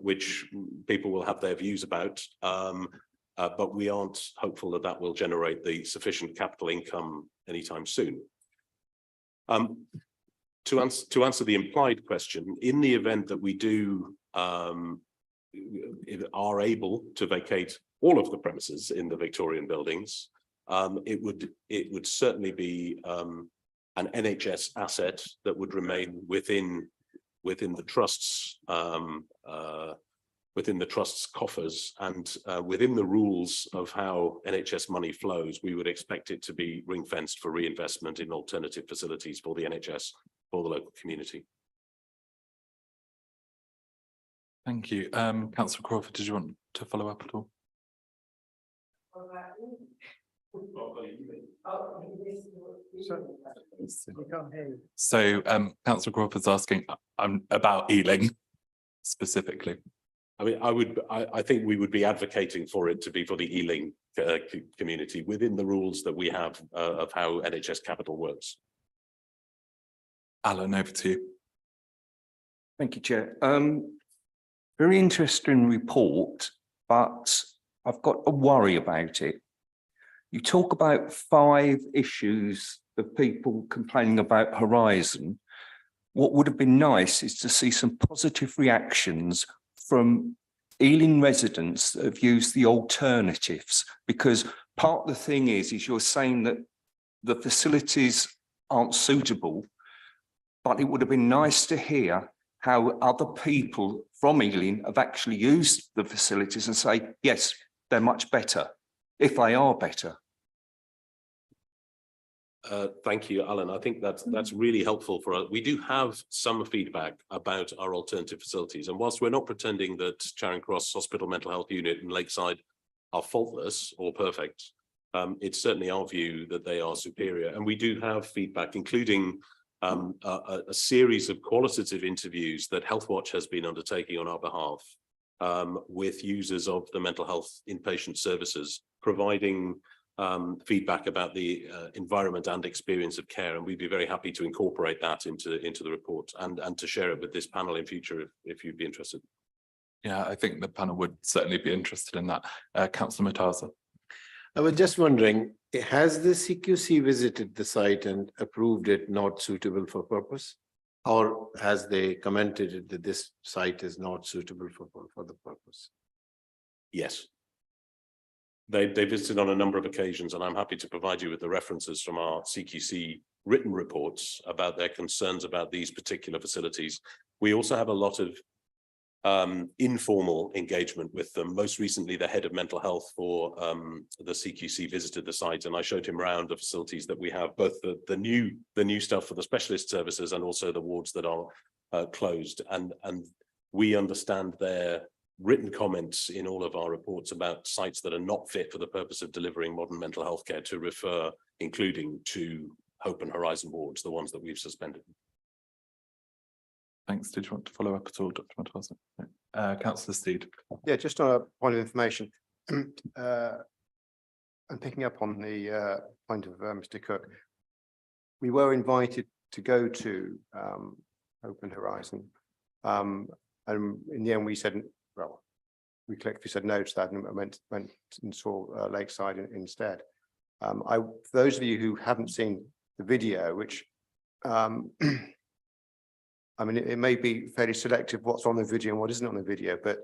which people will have their views about. But we aren't hopeful that that will generate the sufficient capital income anytime soon. To answer the implied question, in the event that we are able to vacate all of the premises in the Victorian buildings, it would certainly be an NHS asset that would remain within the trust's coffers, and within the rules of how NHS money flows, we would expect it to be ring-fenced for reinvestment in alternative facilities for the NHS, for the local community. Thank you. Councillor Crawford, did you want to follow up at all? So Councillor Crawford's asking about Ealing specifically. I mean, I think we would be advocating for it to be for the Ealing community within the rules that we have of how NHS capital works. Alan, over to you. Thank you, Chair. Very interesting report, but I've got a worry about it. You talk about 5 issues of people complaining about Horizon. What would have been nice is to see some positive reactions from Ealing residents that have used the alternatives, because part of the thing is you're saying that the facilities aren't suitable, but it would have been nice to hear how other people from Ealing have actually used the facilities and say, yes, they're much better. if they are better? Thank you, Alan. I think that's really helpful for us. We do have some feedback about our alternative facilities, and whilst we're not pretending that Charing Cross Hospital Mental Health Unit and Lakeside are faultless or perfect, it's certainly our view that they are superior. And we do have feedback, including a series of qualitative interviews that Healthwatch has been undertaking on our behalf with users of the mental health inpatient services, providing feedback about the environment and experience of care, and we'd be very happy to incorporate that into the report and to share it with this panel in future if you'd be interested. Yeah, I think the panel would certainly be interested in that. Councillor Murtaza. I was just wondering, has the CQC visited the site and approved it not suitable for purpose? Or has they commented that this site is not suitable for the purpose? Yes. They visited on a number of occasions, and I'm happy to provide you with the references from our CQC written reports about their concerns about these particular facilities. We also have a lot of informal engagement with them. Most recently, the head of mental health for the CQC visited the site, and I showed him around the facilities that we have, both the new stuff for the specialist services and also the wards that are closed. And we understand their written comments in all of our reports about sites that are not fit for the purpose of delivering modern mental health care to refer, including to Hope and Horizon wards, the ones that we've suspended. Thanks. Did you want to follow up at all, Dr. Murtaza? Councillor Steed. Yeah, just on a point of information, and picking up on the point of Mr. Cook, we were invited to go to Open Horizon, and in the end we said, well, we collectively said no to that and went and saw Lakeside instead. For those of you who haven't seen the video, which I mean, it may be fairly selective what's on the video and what isn't on the video, but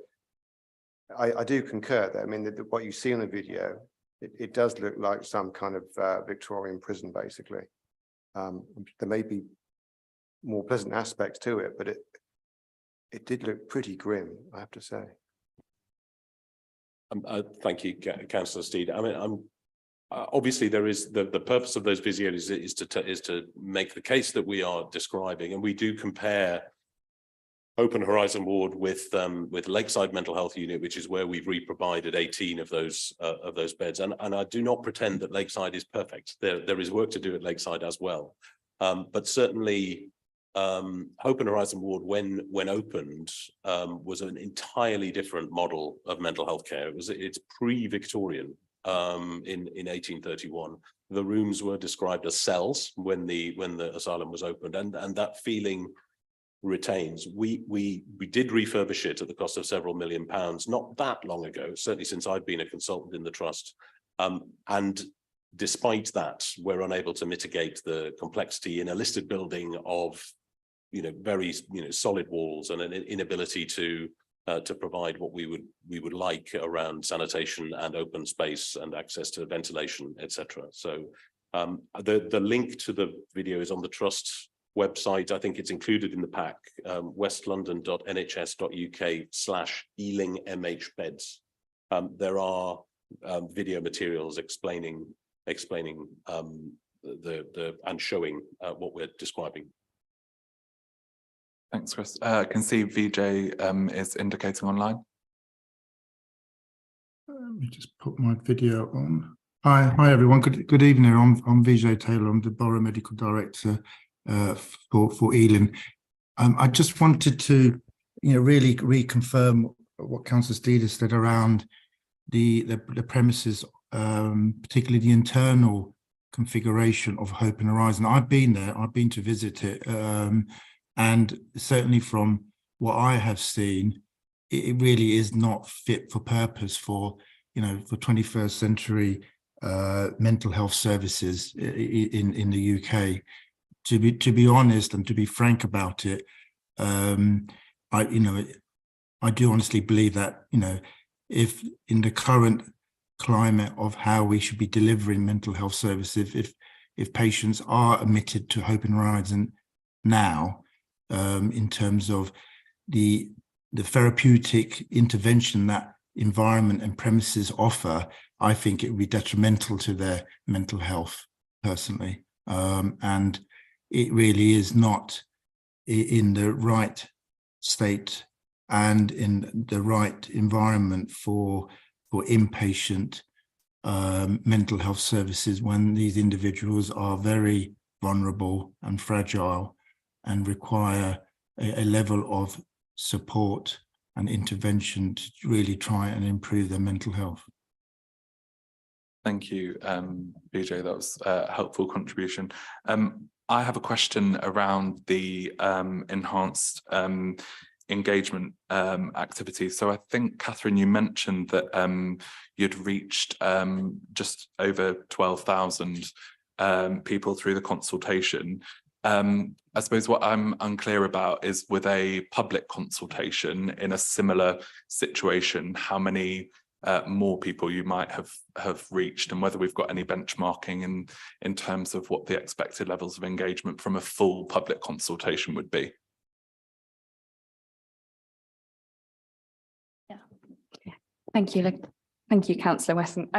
I do concur that, I mean, what you see on the video, it does look like some kind of Victorian prison, basically. There may be more pleasant aspects to it, but it did look pretty grim, I have to say. Thank you, Councillor Steed. I mean, obviously there is the purpose of those videos is to make the case that we are describing, and we do compare Open Horizon ward with Lakeside Mental Health Unit, which is where we've re-provided 18 of those beds. And I do not pretend that Lakeside is perfect. There is work to do at Lakeside as well, but certainly Open Horizon ward, when opened, was an entirely different model of mental health care. It's pre-Victorian. In 1831, the rooms were described as cells when the asylum was opened, and that feeling retains. We did refurbish it at the cost of several £1 million not that long ago, certainly since I've been a consultant in the trust, and despite that, we're unable to mitigate the complexity in a listed building of very solid walls and an inability to provide what we would like around sanitation and open space and access to ventilation, etc. So the link to the video is on the Trust website. I think it's included in the pack, westlondon.nhs.uk/EalingMH-beds. There are video materials explaining and showing what we're describing. Thanks, Chris. I can see VJ is indicating online. Let me just put my video on. Hi everyone. Good evening. I'm VJ Taylor. I'm the Borough Medical Director for Ealing. I just wanted to, really reconfirm what Councillor Steed has said around the premises, particularly the internal configuration of Hope and Horizon. I've been there. I've been to visit it. And certainly from what I have seen, it really is not fit for purpose for 21st century mental health services in the UK. To be honest and to be frank about it, I do honestly believe that if in the current climate of how we should be delivering mental health services, if patients are admitted to Hope and Horizon now, in terms of the therapeutic intervention that environment and premises offer, I think it would be detrimental to their mental health personally. And it really is not in the right state and in the right environment for inpatient mental health services when these individuals are very vulnerable and fragile and require a level of support and intervention to really try and improve their mental health. Thank you, BJ. That was a helpful contribution. I have a question around the enhanced engagement activities. So I think, Catherine, you mentioned that you'd reached just over 12,000 people through the consultation. I suppose what I'm unclear about is, with a public consultation in a similar situation, how many more people you might have reached, and whether we've got any benchmarking in terms of what the expected levels of engagement from a full public consultation would be. Yeah. Thank you, Councillor Wesson.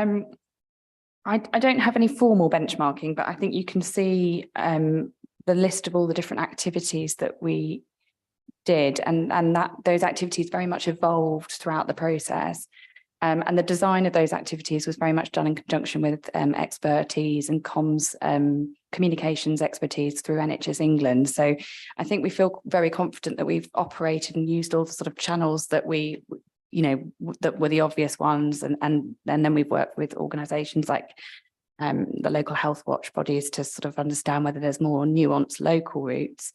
I don't have any formal benchmarking, but I think you can see the list of all the different activities that we did, and that those activities very much evolved throughout the process. And the design of those activities was very much done in conjunction with expertise and comms, communications expertise through NHS England. So I think we feel very confident that we've operated and used all the sort of channels that we, that were the obvious ones. And then we've worked with organisations like the local health watch bodies to sort of understand whether there's more nuanced local routes.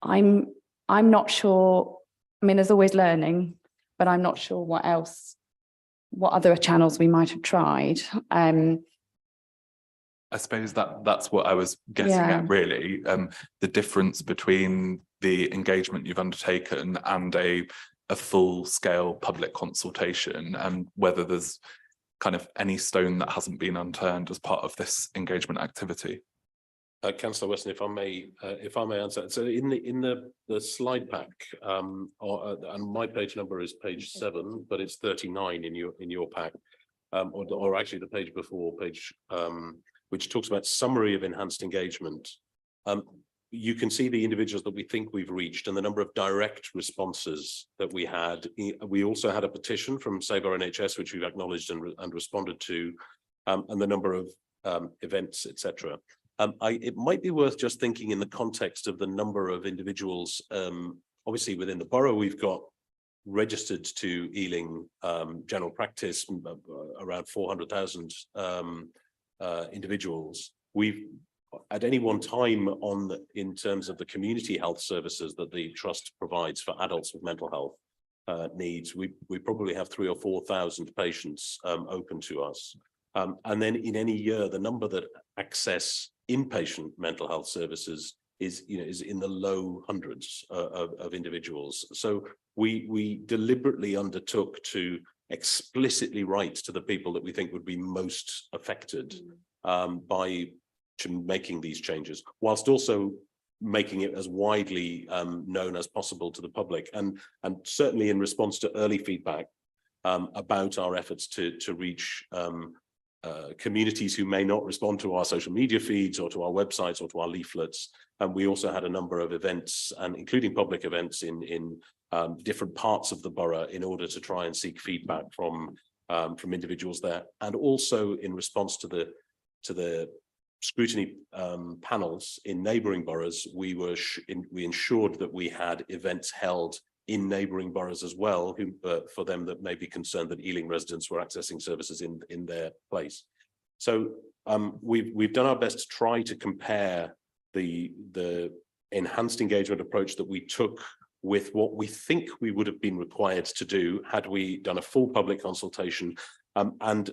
I'm not sure. I mean, there's always learning, but I'm not sure what other channels we might have tried. I suppose that's what I was getting at, really. The difference between the engagement you've undertaken and a full-scale public consultation, and whether there's kind of any stone that hasn't been unturned as part of this engagement activity. Councillor Weston, if I may answer. So in the slide pack, and my page number is page 7, but it's 39 in your pack, or actually the page before, which talks about summary of enhanced engagement. You can see the individuals that we think we've reached and the number of direct responses that we had. We also had a petition from Save Our NHS, which we've acknowledged and responded to, and the number of events, etc. It might be worth just thinking in the context of the number of individuals. Obviously, within the borough, we've got registered to Ealing general practice around 400,000 individuals. We've, at any one time, in terms of the community health services that the trust provides for adults with mental health needs, we probably have 3,000 or 4,000 patients open to us. And then in any year, the number that access inpatient mental health services is in the low hundreds of individuals. So we deliberately undertook to explicitly write to the people that we think would be most affected by making these changes, whilst also making it as widely known as possible to the public, and certainly in response to early feedback about our efforts to reach communities who may not respond to our social media feeds or to our websites or to our leaflets. And we also had a number of events, and including public events in different parts of the borough, in order to try and seek feedback from individuals there. And also in response to the scrutiny panels in neighbouring boroughs, we ensured that we had events held in neighbouring boroughs as well, for them that may be concerned that Ealing residents were accessing services in their place. So we've done our best to try to compare the enhanced engagement approach that we took with what we think we would have been required to do had we done a full public consultation. And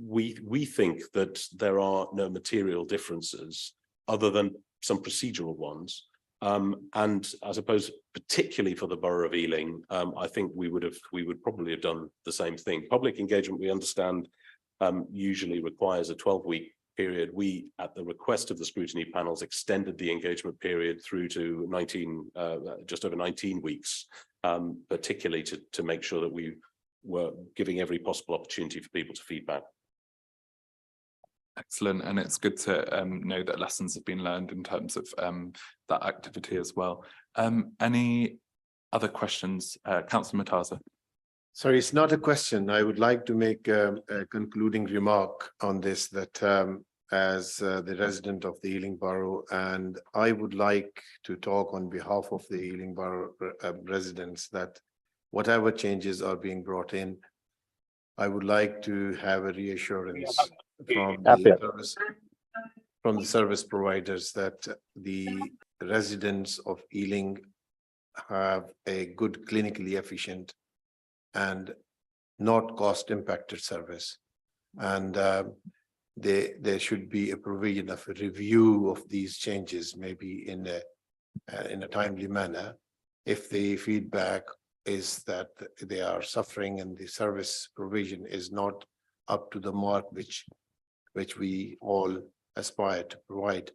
we think that there are no material differences other than some procedural ones. And I suppose particularly for the borough of Ealing, I think we would probably have done the same thing. Public engagement, we understand, usually requires a 12-week period. We, at the request of the scrutiny panels, extended the engagement period through to just over 19 weeks, particularly to make sure that we're giving every possible opportunity for people to feedback. Excellent, and it's good to know that lessons have been learned in terms of that activity as well. Any other questions, Councillor Mataza? Sorry, it's not a question. I would like to make a concluding remark on this, that as the resident of the Ealing Borough, and I would like to talk on behalf of the Ealing Borough residents, that whatever changes are being brought in, I would like to have a reassurance from the service providers that the residents of Ealing have a good, clinically efficient and not cost impacted service. And there should be a provision of a review of these changes, maybe in a timely manner. If the feedback is that they are suffering and the service provision is not up to the mark which we all aspire to provide,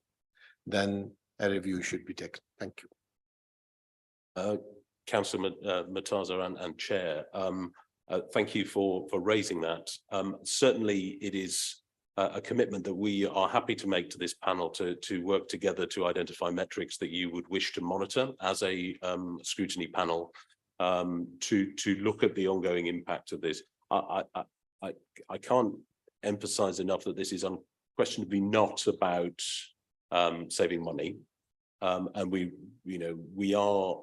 then a review should be taken. Thank you. Councillor Mataza and Chair, thank you for raising that. Certainly it is a commitment that we are happy to make to this panel to work together to identify metrics that you would wish to monitor as a scrutiny panel, to look at the ongoing impact of this. I can't emphasize enough that this is unquestionably not about saving money, and we are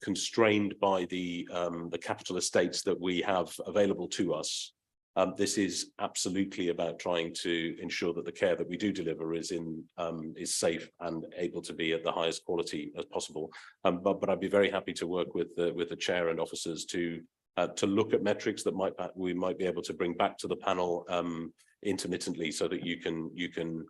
constrained by the capital estates that we have available to us. This is absolutely about trying to ensure that the care that we do deliver is safe and able to be at the highest quality as possible. But I'd be very happy to work with the chair and officers to look at metrics that we might be able to bring back to the panel intermittently, so that you can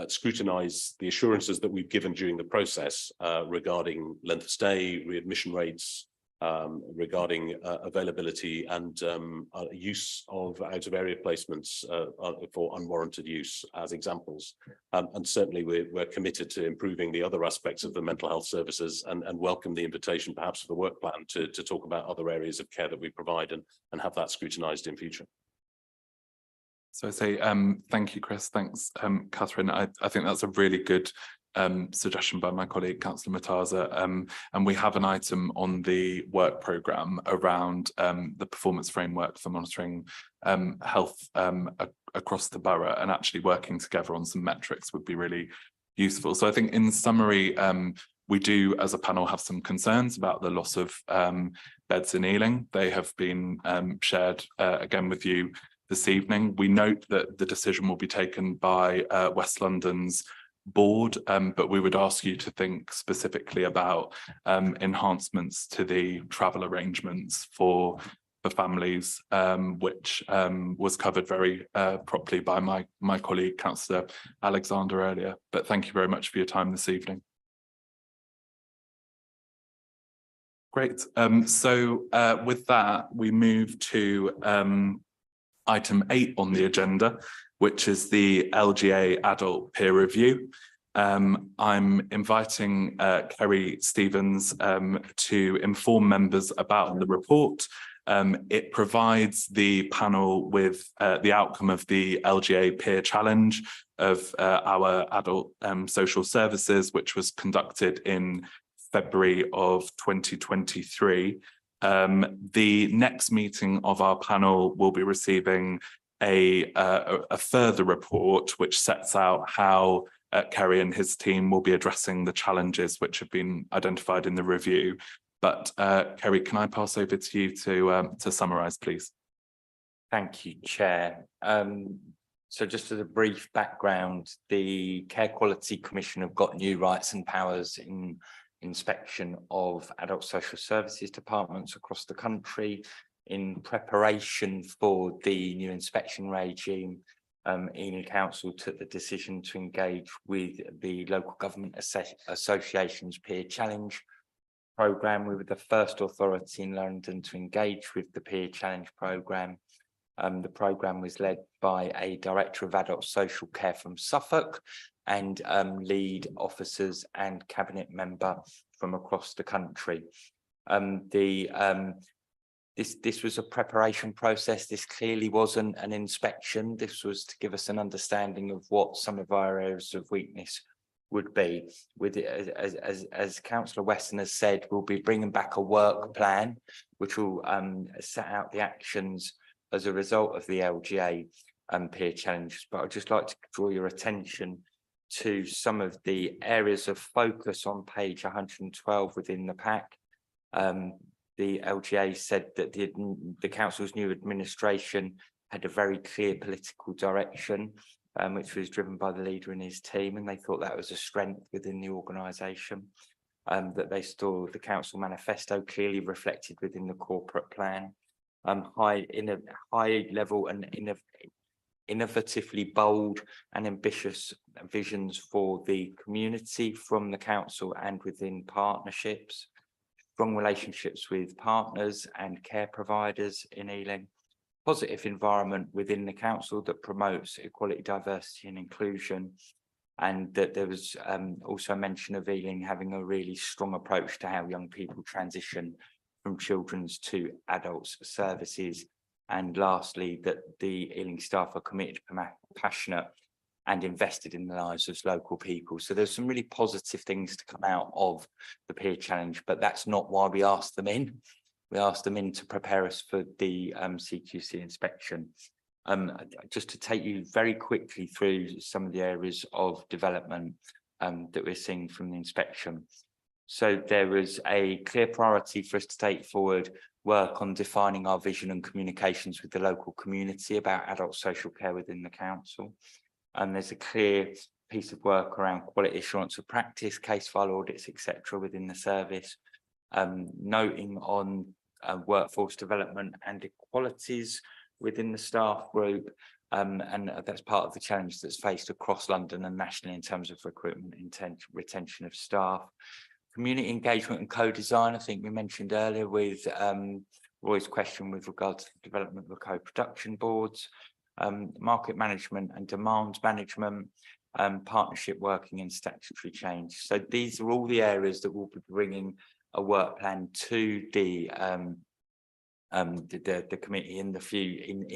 scrutinise the assurances that we've given during the process regarding length of stay, readmission rates, regarding availability and use of out-of-area placements for unwarranted use as examples. And certainly we're committed to improving the other aspects of the mental health services, and welcome the invitation perhaps for the work plan to talk about other areas of care that we provide and have that scrutinised in future. So I say thank you, Chris. Thanks, Catherine. I think that's a really good suggestion by my colleague, Councillor Mataza. And we have an item on the work programme around the performance framework for monitoring health across the borough, and actually working together on some metrics would be really useful. So I think in summary, we do as a panel have some concerns about the loss of beds in Ealing. They have been shared again with you this evening. We note that the decision will be taken by West London's board, but we would ask you to think specifically about enhancements to the travel arrangements for families, which was covered very properly by my colleague, Councillor Alexander, earlier. But thank you very much for your time this evening. Great. So with that, we move to item 8 on the agenda, which is the LGA adult peer review. I'm inviting Kerry Stevens to inform members about the report. It provides the panel with the outcome of the LGA peer challenge of our adult social services, which was conducted in February of 2023. The next meeting of our panel will be receiving a further report which sets out how Kerry and his team will be addressing the challenges which have been identified in the review. But Kerry, can I pass over to you to summarise, please? Thank you, Chair. So just as a brief background, the Care Quality Commission have got new rights and powers in inspection of adult social services departments across the country. In preparation for the new inspection regime, Ealing Council took the decision to engage with the local government association's peer challenge programme. We were the first authority in London to engage with the peer challenge programme. The programme was led by a director of adult social care from Suffolk, and lead officers and cabinet member from across the country. The this was a preparation process. This clearly wasn't an inspection. This was to give us an understanding of what some of our areas of weakness would be. With it, as Councillor Weston has said, we'll be bringing back a work plan, which will set out the actions as a result of the LGA peer challenges. But I'd just like to draw your attention to some of the areas of focus on page 112 within the pack. The LGA said that the council's new administration had a very clear political direction, which was driven by the leader and his team, and they thought that was a strength within the organisation. That they saw the council manifesto clearly reflected within the corporate plan. High level and innovatively bold and ambitious visions for the community from the council and within partnerships. Strong relationships with partners and care providers in Ealing, positive environment within the council that promotes equality, diversity and inclusion, and that there was also a mention of Ealing having a really strong approach to how young people transition from children's to adults services, and lastly that the Ealing staff are committed, passionate and invested in the lives of local people. So there's some really positive things to come out of the peer challenge, but that's not why we asked them in. We asked them in to prepare us for the CQC inspection. Just to take you very quickly through some of the areas of development that we're seeing from the inspection. So there was a clear priority for us to take forward work on defining our vision and communications with the local community about adult social care within the council. And there's a clear piece of work around quality assurance of practice, case file audits, etc. within the service, noting on workforce development and equalities within the staff group, and that's part of the challenge that's faced across London and nationally in terms of recruitment, retention of staff. Community engagement and co-design, I think we mentioned earlier with Roy's question with regard to the development of the co-production boards. Market management and demand management, partnership working and statutory change. So these are all the areas that we'll be bringing a work plan to the committee in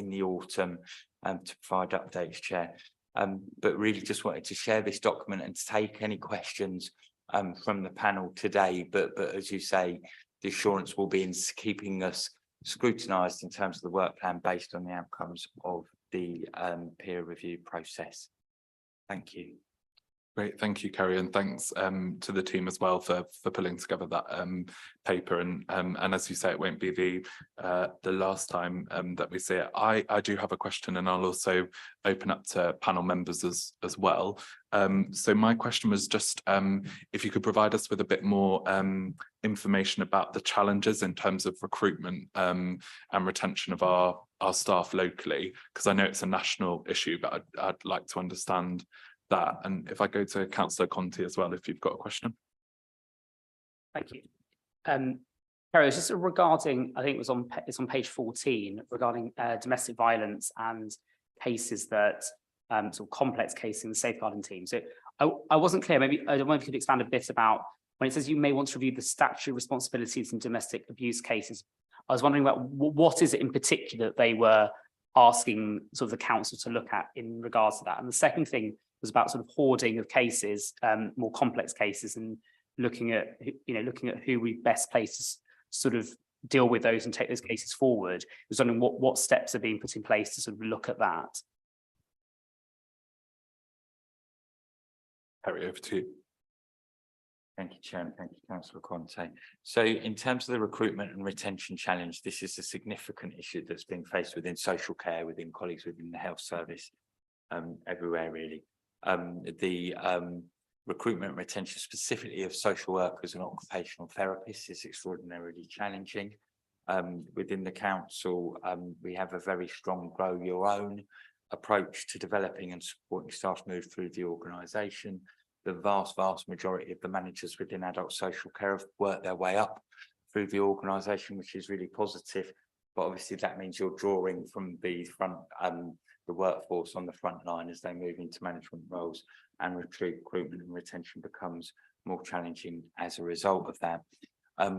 the autumn to provide updates, Chair. But really just wanted to share this document and to take any questions from the panel today. But as you say, the assurance will be in keeping us scrutinised in terms of the work plan based on the outcomes of the peer review process. Thank you. Great, thank you, Kerry, and thanks to the team as well for pulling together that paper. And as you say, it won't be the last time that we see it. I do have a question, and I'll also open up to panel members as well. So my question was just if you could provide us with a bit more information about the challenges in terms of recruitment and retention of our staff locally, because I know it's a national issue, but I'd like to understand that. And if I go to Councillor Conti as well, if you've got a question. Thank you. Kerry, it's just regarding, I think it's on page 14, regarding domestic violence and cases that sort of complex cases in the safeguarding team. So I wasn't clear, maybe I don't know if you could expand a bit about when it says you may want to review the statutory responsibilities in domestic abuse cases. I was wondering about what is it in particular that they were asking sort of the council to look at in regards to that. And the second thing was about sort of hoarding of cases, more complex cases, and looking at who we best placed to sort of deal with those and take those cases forward. I was wondering what steps are being put in place to sort of look at that. Harry, over to you. Thank you, Chairman. Thank you, Councillor Conte. So in terms of the recruitment and retention challenge, this is a significant issue that's being faced within social care, within colleagues within the health service, everywhere really. The recruitment and retention specifically of social workers and occupational therapists is extraordinarily challenging. Within the council, we have a very strong grow your own approach to developing and supporting staff move through the organisation. The vast majority of the managers within adult social care have worked their way up through the organisation, which is really positive. But obviously that means you're drawing from the front, the workforce on the front line as they move into management roles, and recruitment and retention becomes more challenging as a result of that.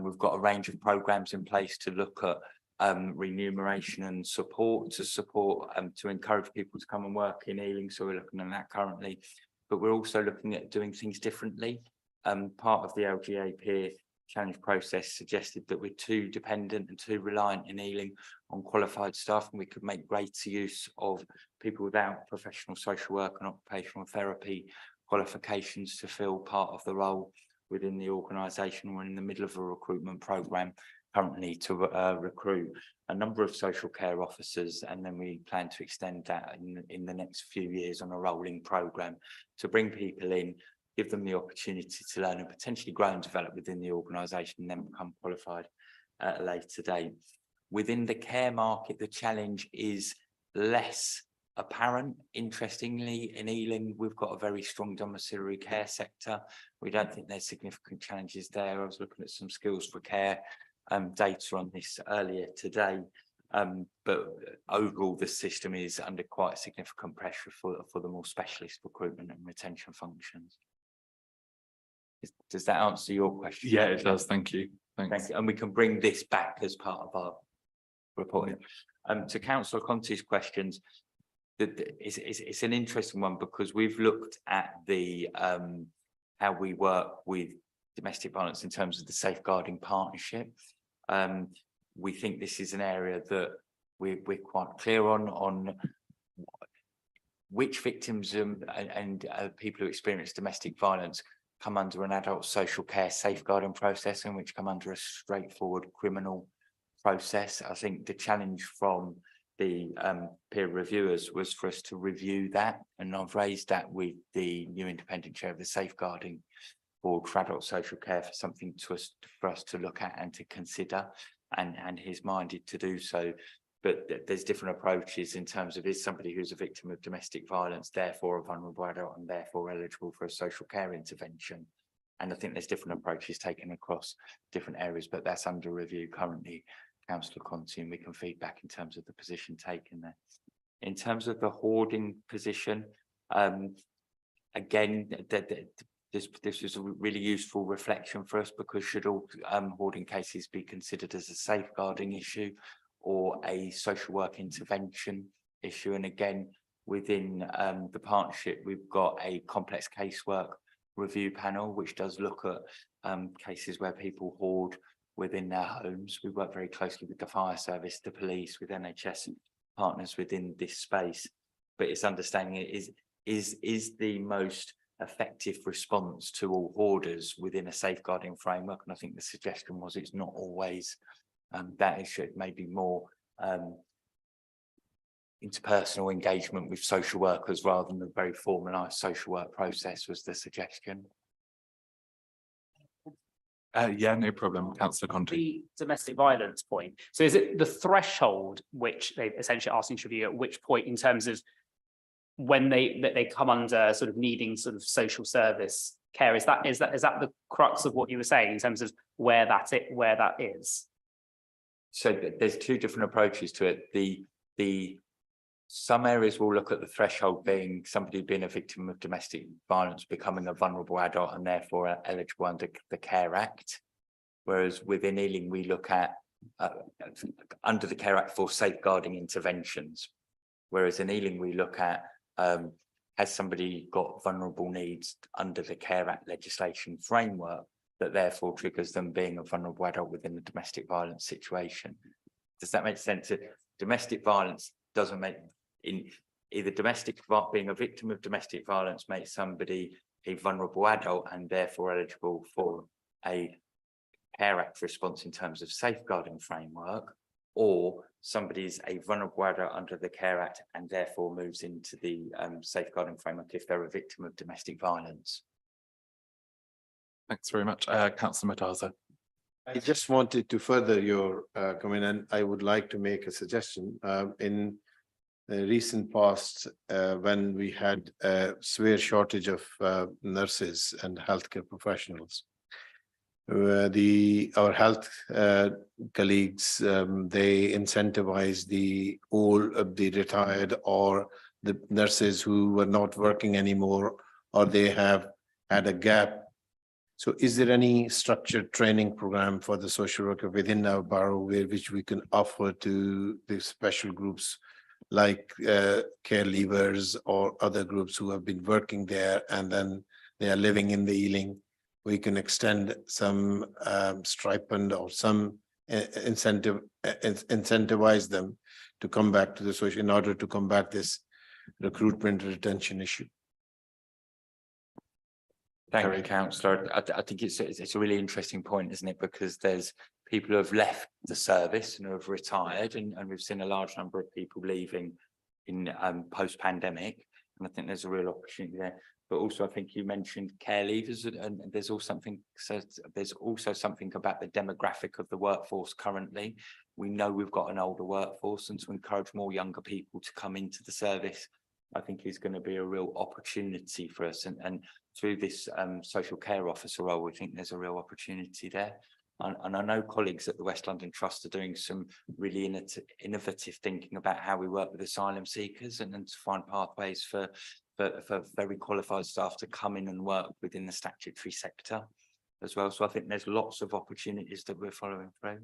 We've got a range of programmes in place to look at remuneration and support to encourage people to come and work in Ealing. So we're looking at that currently, but we're also looking at doing things differently. Part of the LGA peer challenge process suggested that we're too dependent and too reliant in Ealing on qualified staff, and we could make greater use of people without professional social work and occupational therapy qualifications to fill part of the role within the organisation. We're in the middle of a recruitment programme currently to recruit a number of social care officers, and then we plan to extend that in the next few years on a rolling programme to bring people in, give them the opportunity to learn and potentially grow and develop within the organisation, and then become qualified at a later date. Within the care market, the challenge is less apparent. Interestingly, in Ealing, we've got a very strong domiciliary care sector. We don't think there's significant challenges there. I was looking at some skills for care data on this earlier today, but overall the system is under quite significant pressure for the more specialist recruitment and retention functions. Does that answer your question? Yeah, it does. Thank you. Thanks. Thank you. And we can bring this back as part of our reporting. To Councillor Conti's questions, it's an interesting one, because we've looked at the how we work with domestic violence in terms of the safeguarding partnership. We think this is an area that we're quite clear on which victims and people who experience domestic violence come under an adult social care safeguarding process, and which come under a straightforward criminal process. I think the challenge from the peer reviewers was for us to review that, and I've raised that with the new independent chair of the safeguarding board for adult social care for something for us to look at and to consider, and he's minded to do so. But there's different approaches in terms of, is somebody who's a victim of domestic violence therefore a vulnerable adult and therefore eligible for a social care intervention? And I think there's different approaches taken across different areas, but that's under review currently, Councillor Conti, and we can feed back in terms of the position taken there. In terms of the hoarding position, again, this was a really useful reflection for us, because should all hoarding cases be considered as a safeguarding issue or a social work intervention issue? And again, within the partnership, we've got a complex casework review panel, which does look at cases where people hoard within their homes. We work very closely with the fire service, the police, with NHS partners within this space. But it's understanding it is the most effective response to all hoarders within a safeguarding framework. And I think the suggestion was it's not always that issue. It may be more interpersonal engagement with social workers rather than a very formalised social work process was the suggestion. Yeah, no problem, Councillor Conti. The domestic violence point. So is it the threshold which they've essentially asked you to review, at which point in terms of when they come under sort of needing sort of social service care? Is that the crux of what you were saying in terms of where that is? So there's two different approaches to it. Some areas will look at the threshold being somebody being a victim of domestic violence, becoming a vulnerable adult and therefore eligible under the Care Act. Whereas within Ealing, we look at under the Care Act for safeguarding interventions. Whereas in Ealing, we look at has somebody got vulnerable needs under the Care Act legislation framework that therefore triggers them being a vulnerable adult within the domestic violence situation. Does that make sense? Domestic violence doesn't make being a victim of domestic violence makes somebody a vulnerable adult and therefore eligible for a Care Act response in terms of safeguarding framework, or somebody's a vulnerable adult under the Care Act and therefore moves into the safeguarding framework if they're a victim of domestic violence. Thanks very much. Councillor Mataza. I just wanted to further your comment, and I would like to make a suggestion. In the recent past, when we had a severe shortage of nurses and healthcare professionals, our health colleagues, they incentivize all of the retired or the nurses who were not working anymore, or they have had a gap. So is there any structured training program for the social worker within our borough which we can offer to the special groups like care leavers or other groups who have been working there and then they are living in the Ealing? We can extend some stipend or some incentivize them to come back to the social in order to combat this recruitment and retention issue. Thank you, councillor. I think it's a really interesting point, isn't it? Because there's people who have left the service and who have retired, and we've seen a large number of people leaving in post-pandemic, and I think there's a real opportunity there. But also, I think you mentioned care leavers, and there's also something. So there's also something about the demographic of the workforce currently. We know we've got an older workforce, and to encourage more younger people to come into the service, I think is going to be a real opportunity for us. And through this social care officer role, we think there's a real opportunity there. And I know colleagues at the West London Trust are doing some really innovative thinking about how we work with asylum seekers and to find pathways for very qualified staff to come in and work within the statutory sector as well. So I think there's lots of opportunities that we're following through.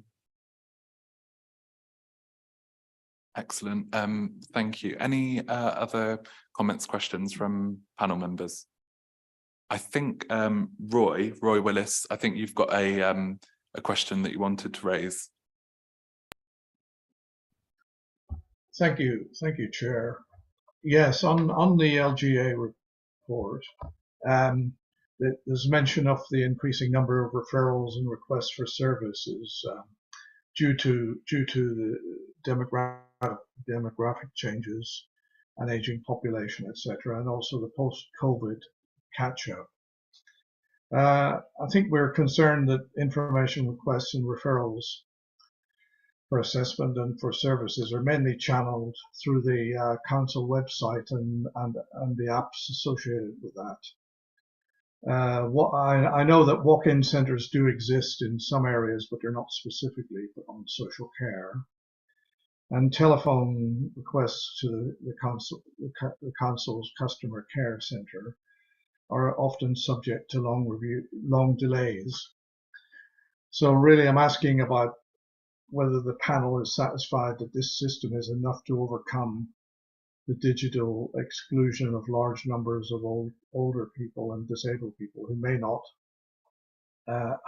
Excellent. Thank you. Any other comments, questions from panel members? I think Roy Willis, I think you've got a question that you wanted to raise. Thank you, Chair. Yes, on the LGA report, there's mention of the increasing number of referrals and requests for services due to the demographic changes and aging population, etc., and also the post-COVID catch-up. I think we're concerned that information requests and referrals for assessment and for services are mainly channeled through the council website and the apps associated with that. What I know that walk-in centres do exist in some areas, but they're not specifically on social care. And telephone requests to the council's customer care centre are often subject to long delays. So really, I'm asking about whether the panel is satisfied that this system is enough to overcome the digital exclusion of large numbers of older people and disabled people who may not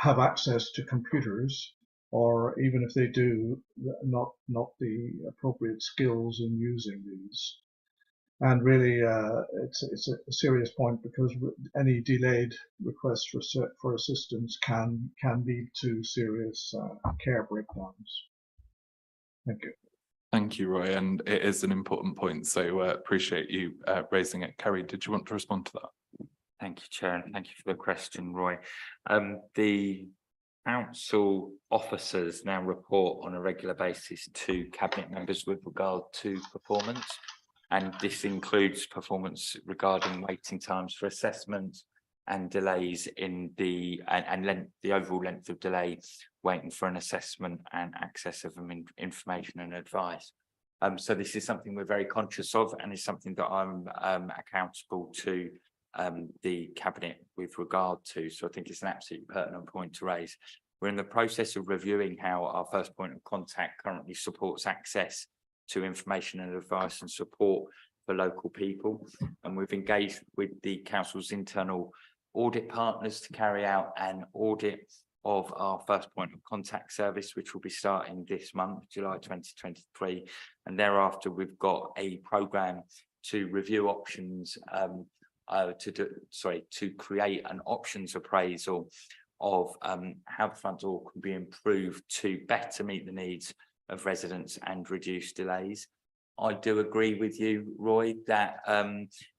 have access to computers, or even if they do, not the appropriate skills in using these. And really, it's a serious point, because any delayed requests for assistance can lead to serious care breakdowns. Thank you. Thank you, Roy, and it is an important point, so appreciate you raising it. Kerry, did you want to respond to that? Thank you, Chair, and thank you for the question, Roy. The council officers now report on a regular basis to cabinet members with regard to performance. And this includes performance regarding waiting times for assessments and delays in the overall length of delay waiting for an assessment and access of information and advice. So this is something we're very conscious of, and is something that I'm accountable to the cabinet with regard to. So I think it's an absolutely pertinent point to raise. We're in the process of reviewing how our first point of contact currently supports access to information and advice and support for local people, and we've engaged with the council's internal audit partners to carry out an audit of our first point of contact service, which will be starting this month, July 2023, and thereafter we've got a programme to review options to create an options appraisal of how the front door can be improved to better meet the needs of residents and reduce delays. I do agree with you, Roy, that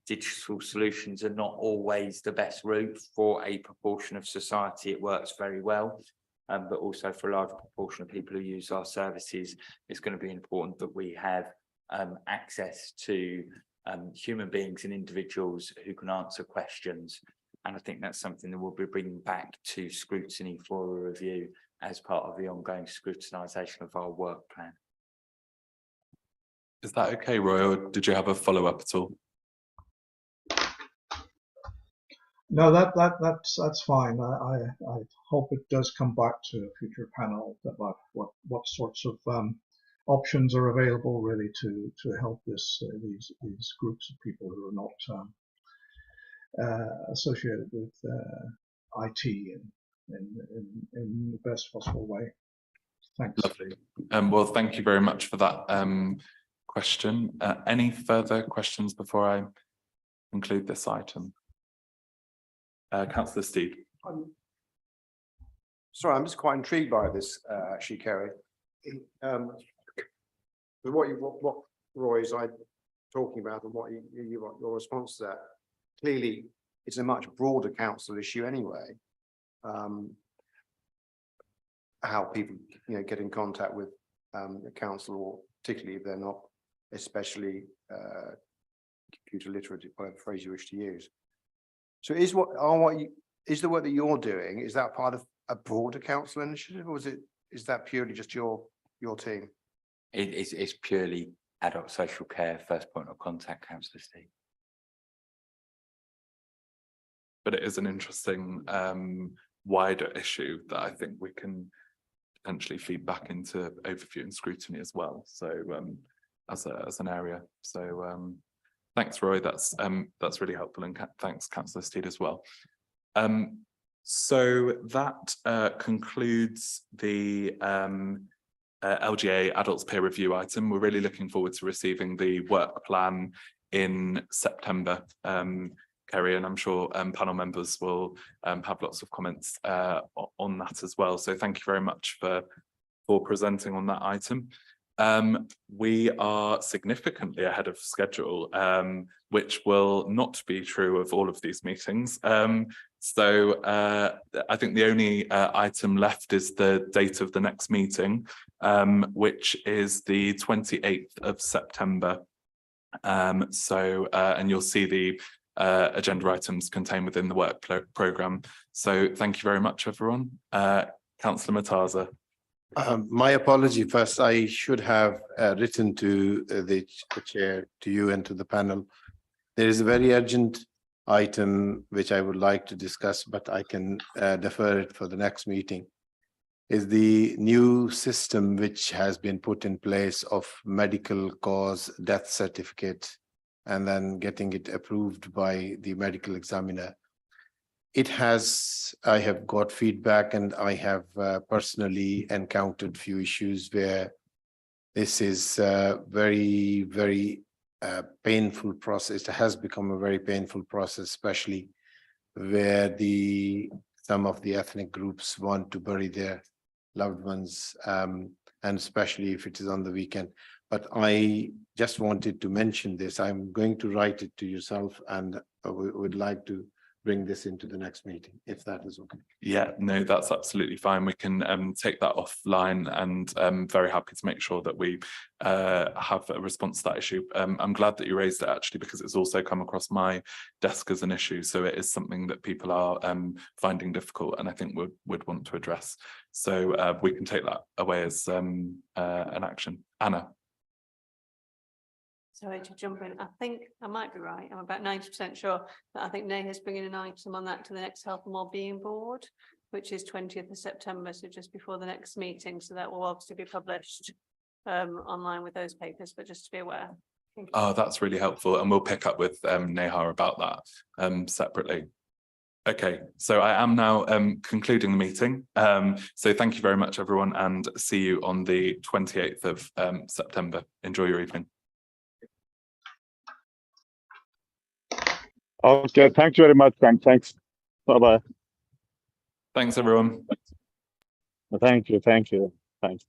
digital solutions are not always the best route. For a proportion of society, it works very well, but also for a large proportion of people who use our services, it's going to be important that we have access to human beings and individuals who can answer questions. And I think that's something that we'll be bringing back to scrutiny for a review as part of the ongoing scrutinisation of our work plan. Is that okay, Roy, or did you have a follow-up at all? No, that's fine. I hope it does come back to a future panel about what sorts of options are available really to help these groups of people who are not associated with IT in the best possible way. Thanks. Lovely. Well, thank you very much for that question. Any further questions before I conclude this item? Councillor Steed. Sorry, I'm just quite intrigued by this, actually, Kerry. What Roy's talking about and what your response to that, clearly it's a much broader council issue anyway. How people get in contact with the council, or particularly if they're not especially computer literate, whatever phrase you wish to use. So is the work that you're doing, is that part of a broader council initiative, or is that purely just your team? It's purely adult social care, first point of contact, Councillor Steve. But it is an interesting wider issue that I think we can potentially feed back into overview and scrutiny as well. So as an area. So thanks, Roy. That's really helpful, and thanks, Councillor Steed, as well. So that concludes the LGA Adults Peer Review item. We're really looking forward to receiving the work plan in September, Kerry, and I'm sure panel members will have lots of comments on that as well. So thank you very much for presenting on that item. We are significantly ahead of schedule, which will not be true of all of these meetings. So I think the only item left is the date of the next meeting, which is the 28th of September. And you'll see the agenda items contained within the work programme. So thank you very much, everyone. Councillor Mataza. My apology first. I should have written to the chair, to you and to the panel. There is a very urgent item which I would like to discuss, but I can defer it for the next meeting. Is the new system which has been put in place of medical cause death certificate and then getting it approved by the medical examiner. I have got feedback, and I have personally encountered few issues where this is a very, very painful process. It has become a very painful process, especially where some of the ethnic groups want to bury their loved ones, and especially if it is on the weekend. But I just wanted to mention this. I'm going to write it to yourself, and we would like to bring this into the next meeting, if that is okay. Yeah, no, that's absolutely fine. We can take that offline, and I'm very happy to make sure that we have a response to that issue. I'm glad that you raised it, actually, because it's also come across my desk as an issue. So it is something that people are finding difficult, and I think would want to address. So we can take that away as an action. Anna. Sorry to jump in. I think I might be right. I'm about 90% sure that I think Neha's bringing an item on that to the next Health and Wellbeing Board, which is 20th of September, so just before the next meeting. So that will obviously be published online with those papers, but just to be aware. Oh, that's really helpful, and we'll pick up with Neha about that separately. Okay, so I am now concluding the meeting. So thank you very much, everyone, and see you on the 28th of September. Enjoy your evening. Okay, thank you very much, and thanks. Bye-bye. Thanks, everyone. Thank you. Thanks.